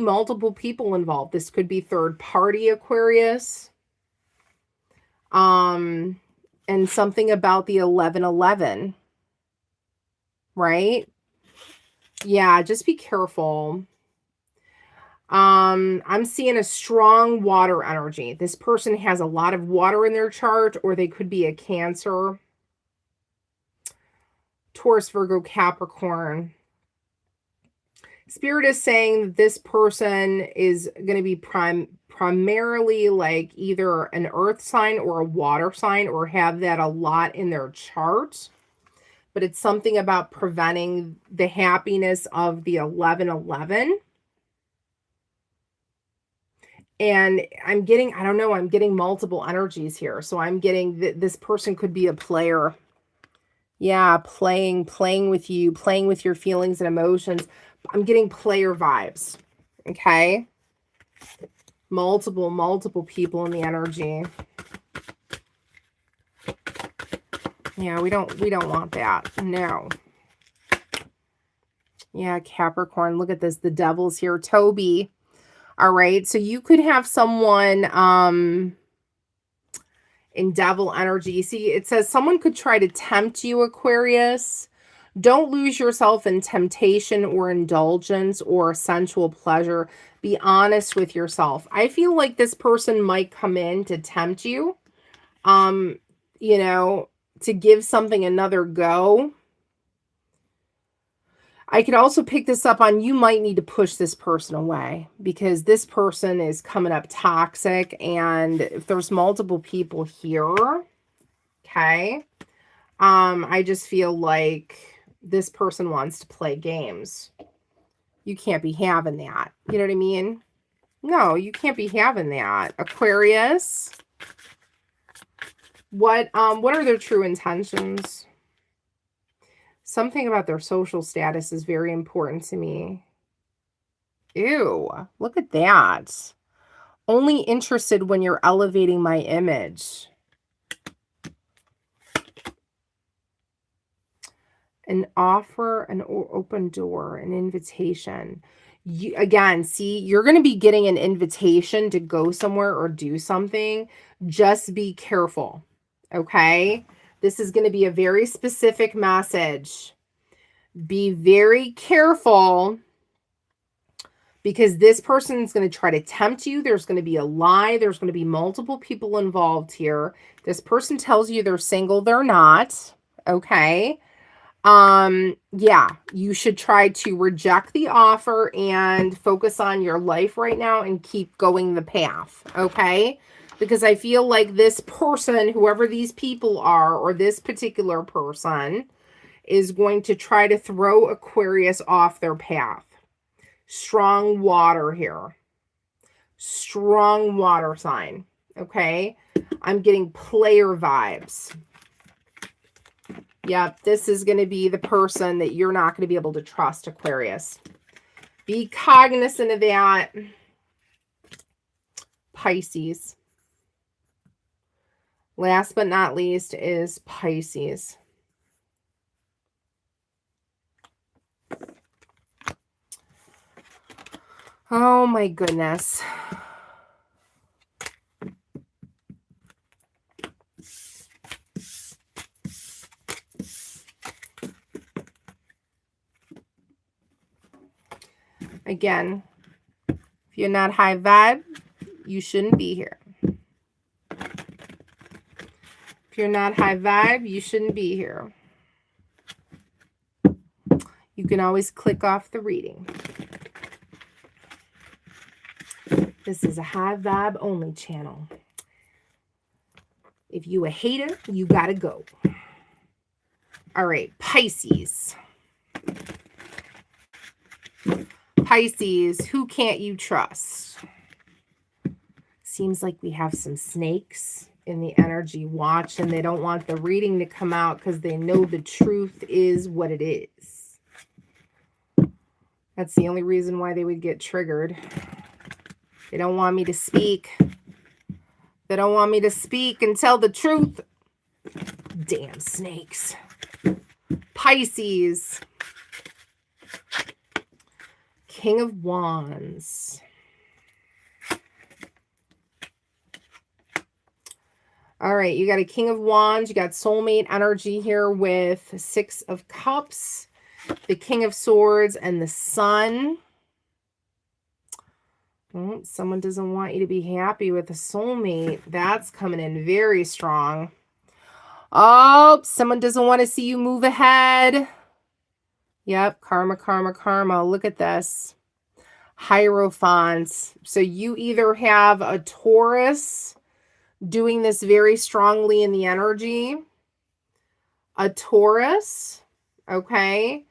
multiple people involved. This could be third party, Aquarius. And something about the 1111, right? Yeah, just be careful. I'm seeing a strong water energy. This person has a lot of water in their chart, or they could be a Cancer, Taurus, Virgo, Capricorn. Spirit is saying that this person is going to be primarily like either an earth sign or a water sign, or have that a lot in their chart. But it's something about preventing the happiness of the 1111. And I'm getting, I don't know, I'm getting multiple energies here. So I'm getting that this person could be a player. Yeah, playing with you, playing with your feelings and emotions. I'm getting player vibes. Okay. Multiple people in the energy. Yeah, we don't want that. No. Yeah, Capricorn, look at this. The devil's here. Toby. All right. So you could have someone in devil energy. See, it says someone could try to tempt you, Aquarius. Don't lose yourself in temptation or indulgence or sensual pleasure. Be honest with yourself. I feel like this person might come in to tempt you, you know, to give something another go. I could also pick this up on you might need to push this person away because this person is coming up toxic. And if there's multiple people here, okay, I just feel like this person wants to play games. You can't be having that. You know what I mean? No, you can't be having that. Aquarius. What are their true intentions? Something about their social status is very important to me. Ew, look at that. Only interested when you're elevating my image. An offer, an open door, an invitation. You, again, see, you're going to be getting an invitation to go somewhere or do something. Just be careful, okay? This is going to be a very specific message. Be very careful because this person is going to try to tempt you. There's going to be a lie. There's going to be multiple people involved here. This person tells you they're single. They're not, okay? Yeah, you should try to reject the offer and focus on your life right now and keep going the path, okay? Because I feel like this person, whoever these people are, or this particular person, is going to try to throw Aquarius off their path. Strong water here. Strong water sign, okay? I'm getting player vibes. Yep, this is going to be the person that you're not going to be able to trust, Aquarius. Be cognizant of that. Pisces. Last but not least is Pisces. Oh my goodness. Again, if you're not high vibe, you shouldn't be here. If you're not high vibe, you shouldn't be here. You can always click off the reading. This is a high vibe only channel. If you a hater, you gotta go. All right, Pisces. Pisces, who can't you trust? Seems like we have some snakes in the energy watch, and they don't want the reading to come out because they know the truth is what it is. That's the only reason why they would get triggered. They don't want me to speak. They don't want me to speak and tell the truth. Damn snakes. Pisces. King of Wands. All right, you got a King of Wands. You got soulmate energy here with Six of Cups, the King of Swords, and the Sun. Oh, someone doesn't want you to be happy with a soulmate. That's coming in very strong. Oh, someone doesn't want to see you move ahead. Yep, karma, karma, karma. Look at this. Hierophant. So you either have a Taurus doing this very strongly in the energy. A Taurus, okay,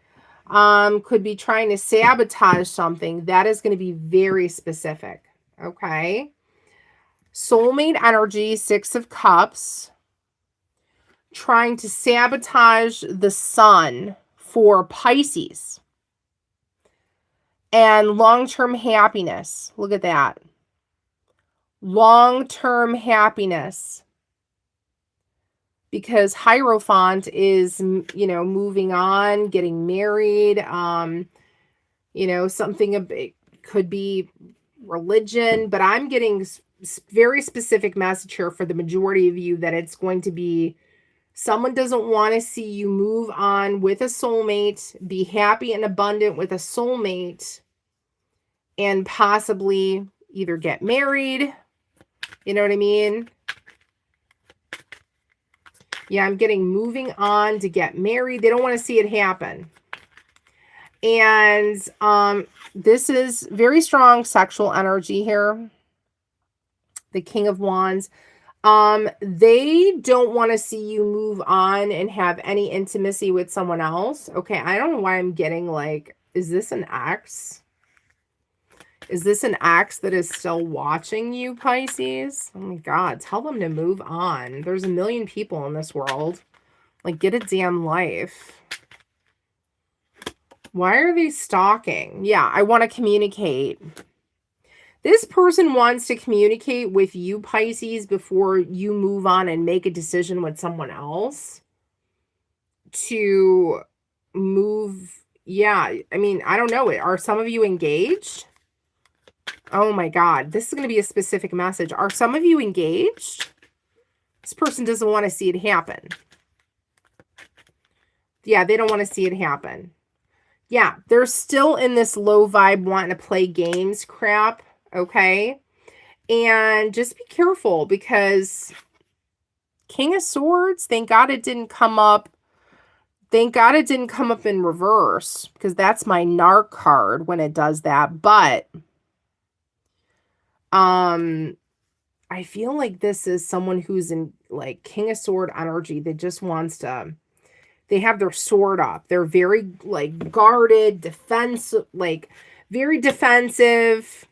could be trying to sabotage something. That is going to be very specific, okay? Soulmate energy, Six of Cups, trying to sabotage the Sun for Pisces. And long-term happiness. Look at that. Long-term happiness. Because Hierophant is, you know, moving on, getting married. You know, something, it could be religion. But I'm getting very specific message here for the majority of you that it's going to be someone doesn't want to see you move on with a soulmate, be happy and abundant with a soulmate, and possibly either get married. You know what I mean? Yeah, I'm getting moving on to get married. They don't want to see it happen. And this is very strong sexual energy here. The King of Wands. They don't want to see you move on and have any intimacy with someone else. Okay, I don't know why I'm getting like, is this an ex? Is this an ex that is still watching you, Pisces? Oh my God, tell them to move on. There's a million people in this world. Like, get a damn life. Why are they stalking? Yeah, I want to communicate. This person wants to communicate with you, Pisces, before you move on and make a decision with someone else. To move, yeah, I mean, I don't know. Are some of you engaged? Oh my God, this is going to be a specific message. Are some of you engaged? This person doesn't want to see it happen. Yeah, they don't want to see it happen. Yeah, they're still in this low vibe wanting to play games crap, okay? And just be careful because King of Swords, thank God it didn't come up. Thank God it didn't come up in reverse because that's my narc card when it does that. But I feel like this is someone who's in like King of Sword energy that just wants to, they have their sword up. They're very like guarded, defensive, like very defensive,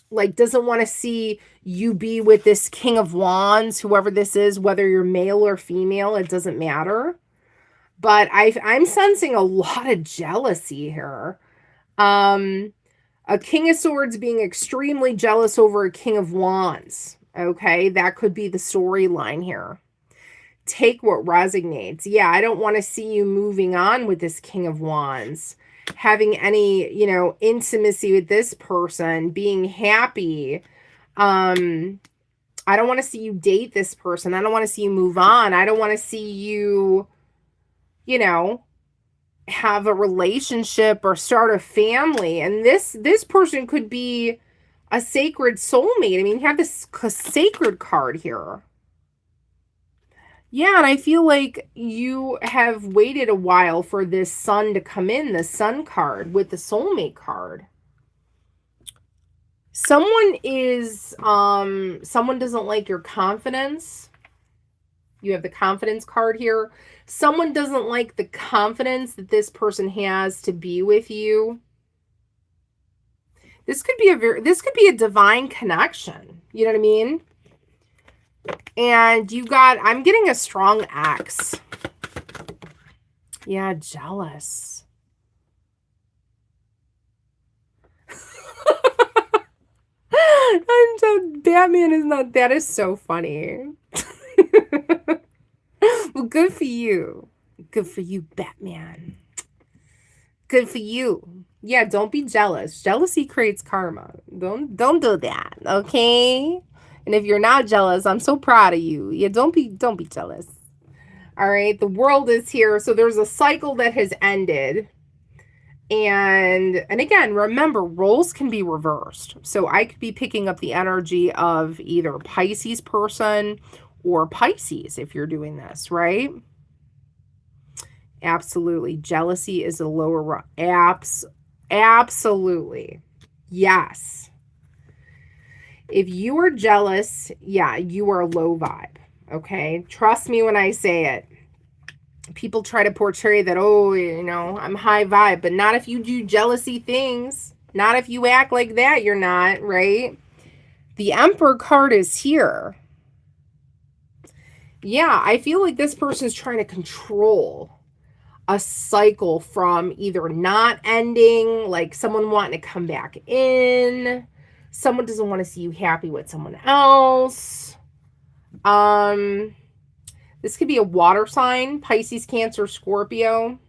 like doesn't want to see you be with this King of Wands, whoever this is, whether you're male or female, it doesn't matter. But I'm sensing a lot of jealousy here. A King of Swords being extremely jealous over a King of Wands. Okay, that could be the storyline here. Take what resonates. Yeah, I don't want to see you moving on with this King of Wands. Having any, you know, intimacy with this person. Being happy. I don't want to see you date this person. I don't want to see you move on. I don't want to see you, you know, have a relationship or start a family. And this person could be a sacred soulmate. I mean, you have this sacred card here. Yeah, and I feel like you have waited a while for this sun to come in, the sun card with the soulmate card. Someone is, someone doesn't like your confidence. You have the confidence card here. Someone doesn't like the confidence that this person has to be with you. This could be a divine connection. You know what I mean? And you got, I'm getting a strong X. Yeah, jealous. I'm so, Batman is not, that is so funny. Well, good for you. Good for you, Batman. Good for you. Yeah, don't be jealous. Jealousy creates karma. Don't do that, okay? And if you're not jealous, I'm so proud of you. Yeah, don't be jealous. All right, the world is here. So there's a cycle that has ended. And again, remember, roles can be reversed. So I could be picking up the energy of either Pisces person or Pisces if you're doing this, right? Absolutely. Jealousy is a lower, absolutely. Yes. If you are jealous, yeah, you are low vibe. Okay. Trust me when I say it. People try to portray that, oh, you know, I'm high vibe, but not if you do jealousy things. Not if you act like that, you're not, right? The Emperor card is here. Yeah, I feel like this person's trying to control a cycle from either not ending, like someone wanting to come back in. Someone doesn't want to see you happy with someone else. This could be a water sign, Pisces, Cancer, Scorpio.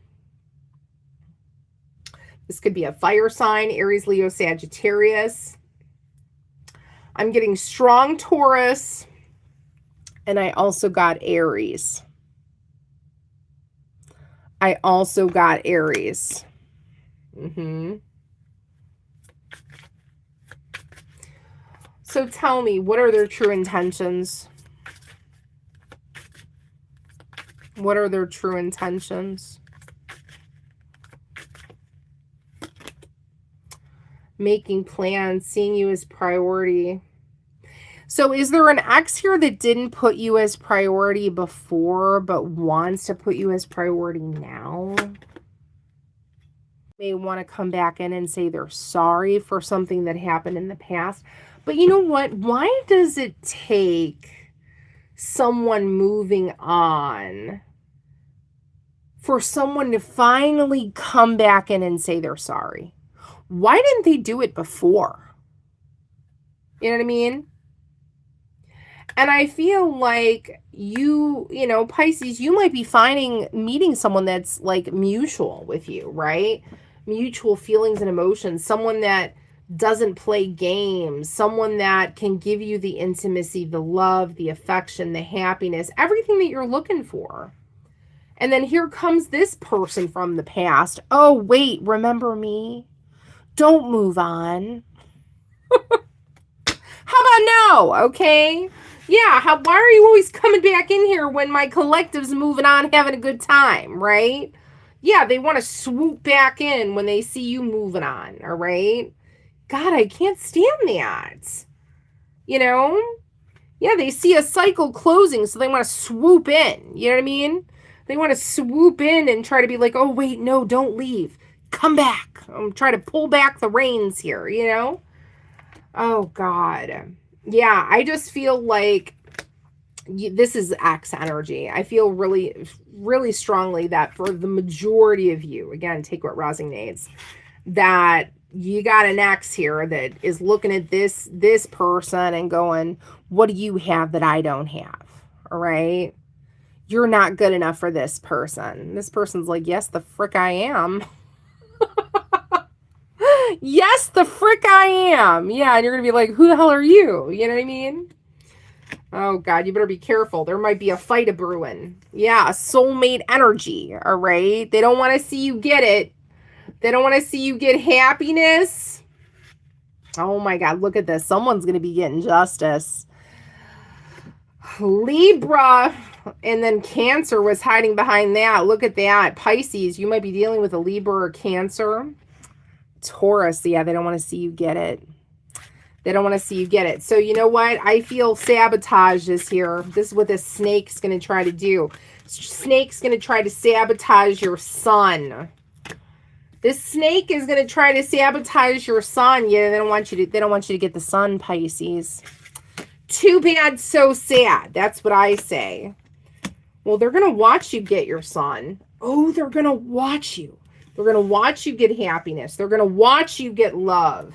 This could be a fire sign, Aries, Leo, Sagittarius. I'm getting strong Taurus, and I also got Aries. I also got Aries. So tell me, what are their true intentions? What are their true intentions? Making plans, seeing you as priority. So is there an ex here that didn't put you as priority before, but wants to put you as priority now? May want to come back in and say they're sorry for something that happened in the past. But you know what? Why does it take someone moving on for someone to finally come back in and say they're sorry? Why didn't they do it before? You know what I mean? And I feel like you know, Pisces, you might be meeting someone that's like mutual with you, right? Mutual feelings and emotions, someone that doesn't play games, someone that can give you the intimacy, the love, the affection, the happiness, everything that you're looking for. And then here comes this person from the past. Oh, wait, remember me? Don't move on. How about no? Okay. Yeah. Why are you always coming back in here when my collective's moving on, having a good time, right? Yeah, they want to swoop back in when they see you moving on, all right? God, I can't stand that. You know? Yeah, they see a cycle closing, so they want to swoop in. You know what I mean? They want to swoop in and try to be like, oh, wait, no, don't leave. Come back. I'm trying to pull back the reins here, you know? Oh, God. Yeah, I just feel like this is X energy. I feel really, really strongly that for the majority of you, again, take what resonates, that you got an X here that is looking at this person and going, what do you have that I don't have? All right. You're not good enough for this person. This person's like, yes, the frick I am. Yes, the frick I am. Yeah. And you're going to be like, who the hell are you? You know what I mean? Oh, God, you better be careful. There might be a fight a brewing. Yeah, a soulmate energy, all right? They don't want to see you get it. They don't want to see you get happiness. Oh, my God, look at this. Someone's going to be getting justice. Libra, and then Cancer was hiding behind that. Look at that. Pisces, you might be dealing with a Libra or Cancer. Taurus, yeah, they don't want to see you get it. They don't want to see you get it. So you know what? I feel sabotage is here. This is what this snake's going to try to do. Snake's going to try to sabotage your sun. This snake is going to try to sabotage your sun. Yeah, they don't want you to get the sun, Pisces. Too bad, so sad. That's what I say. Well, they're going to watch you get your sun. Oh, they're going to watch you. They're going to watch you get happiness. They're going to watch you get love.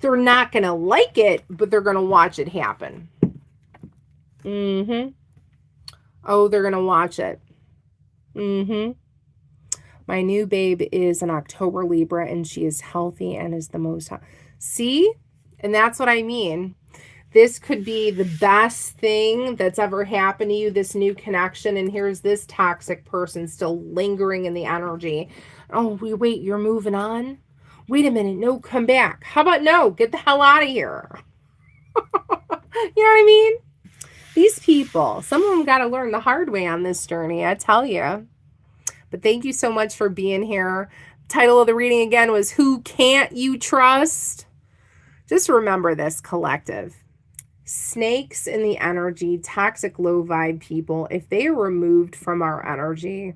They're not going to like it, but they're going to watch it happen. Oh, they're going to watch it. My new babe is an October Libra, and she is healthy and is the most... See? And that's what I mean. This could be the best thing that's ever happened to you, this new connection, and here's this toxic person still lingering in the energy. Oh, wait, you're moving on? Wait a minute, no, come back. How about no, get the hell out of here. You know what I mean? These people, some of them got to learn the hard way on this journey, I tell you. But thank you so much for being here. Title of the reading again was Who Can't You Trust? Just remember this, collective. Snakes in the energy, toxic low vibe people, if they are removed from our energy,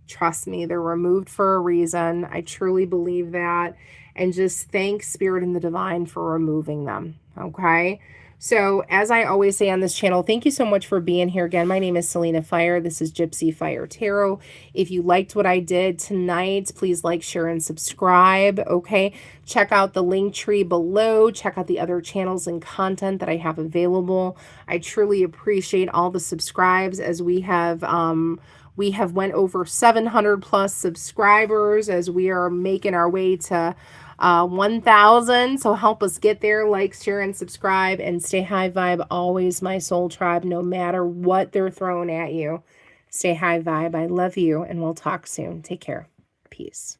trust me, they're removed for a reason. I truly believe that. And just thank Spirit and the Divine for removing them. Okay? So, as I always say on this channel, thank you so much for being here again. My name is Selena Fire. This is Gypsy Fire Tarot. If you liked what I did tonight, please like, share, and subscribe. Okay? Check out the link tree below. Check out the other channels and content that I have available. I truly appreciate all the subscribes as we have went over 700 plus subscribers as we are making our way to 1,000. So help us get there. Like, share, and subscribe, and stay high vibe. Always, my soul tribe, no matter what they're throwing at you. Stay high vibe. I love you, and we'll talk soon. Take care. Peace.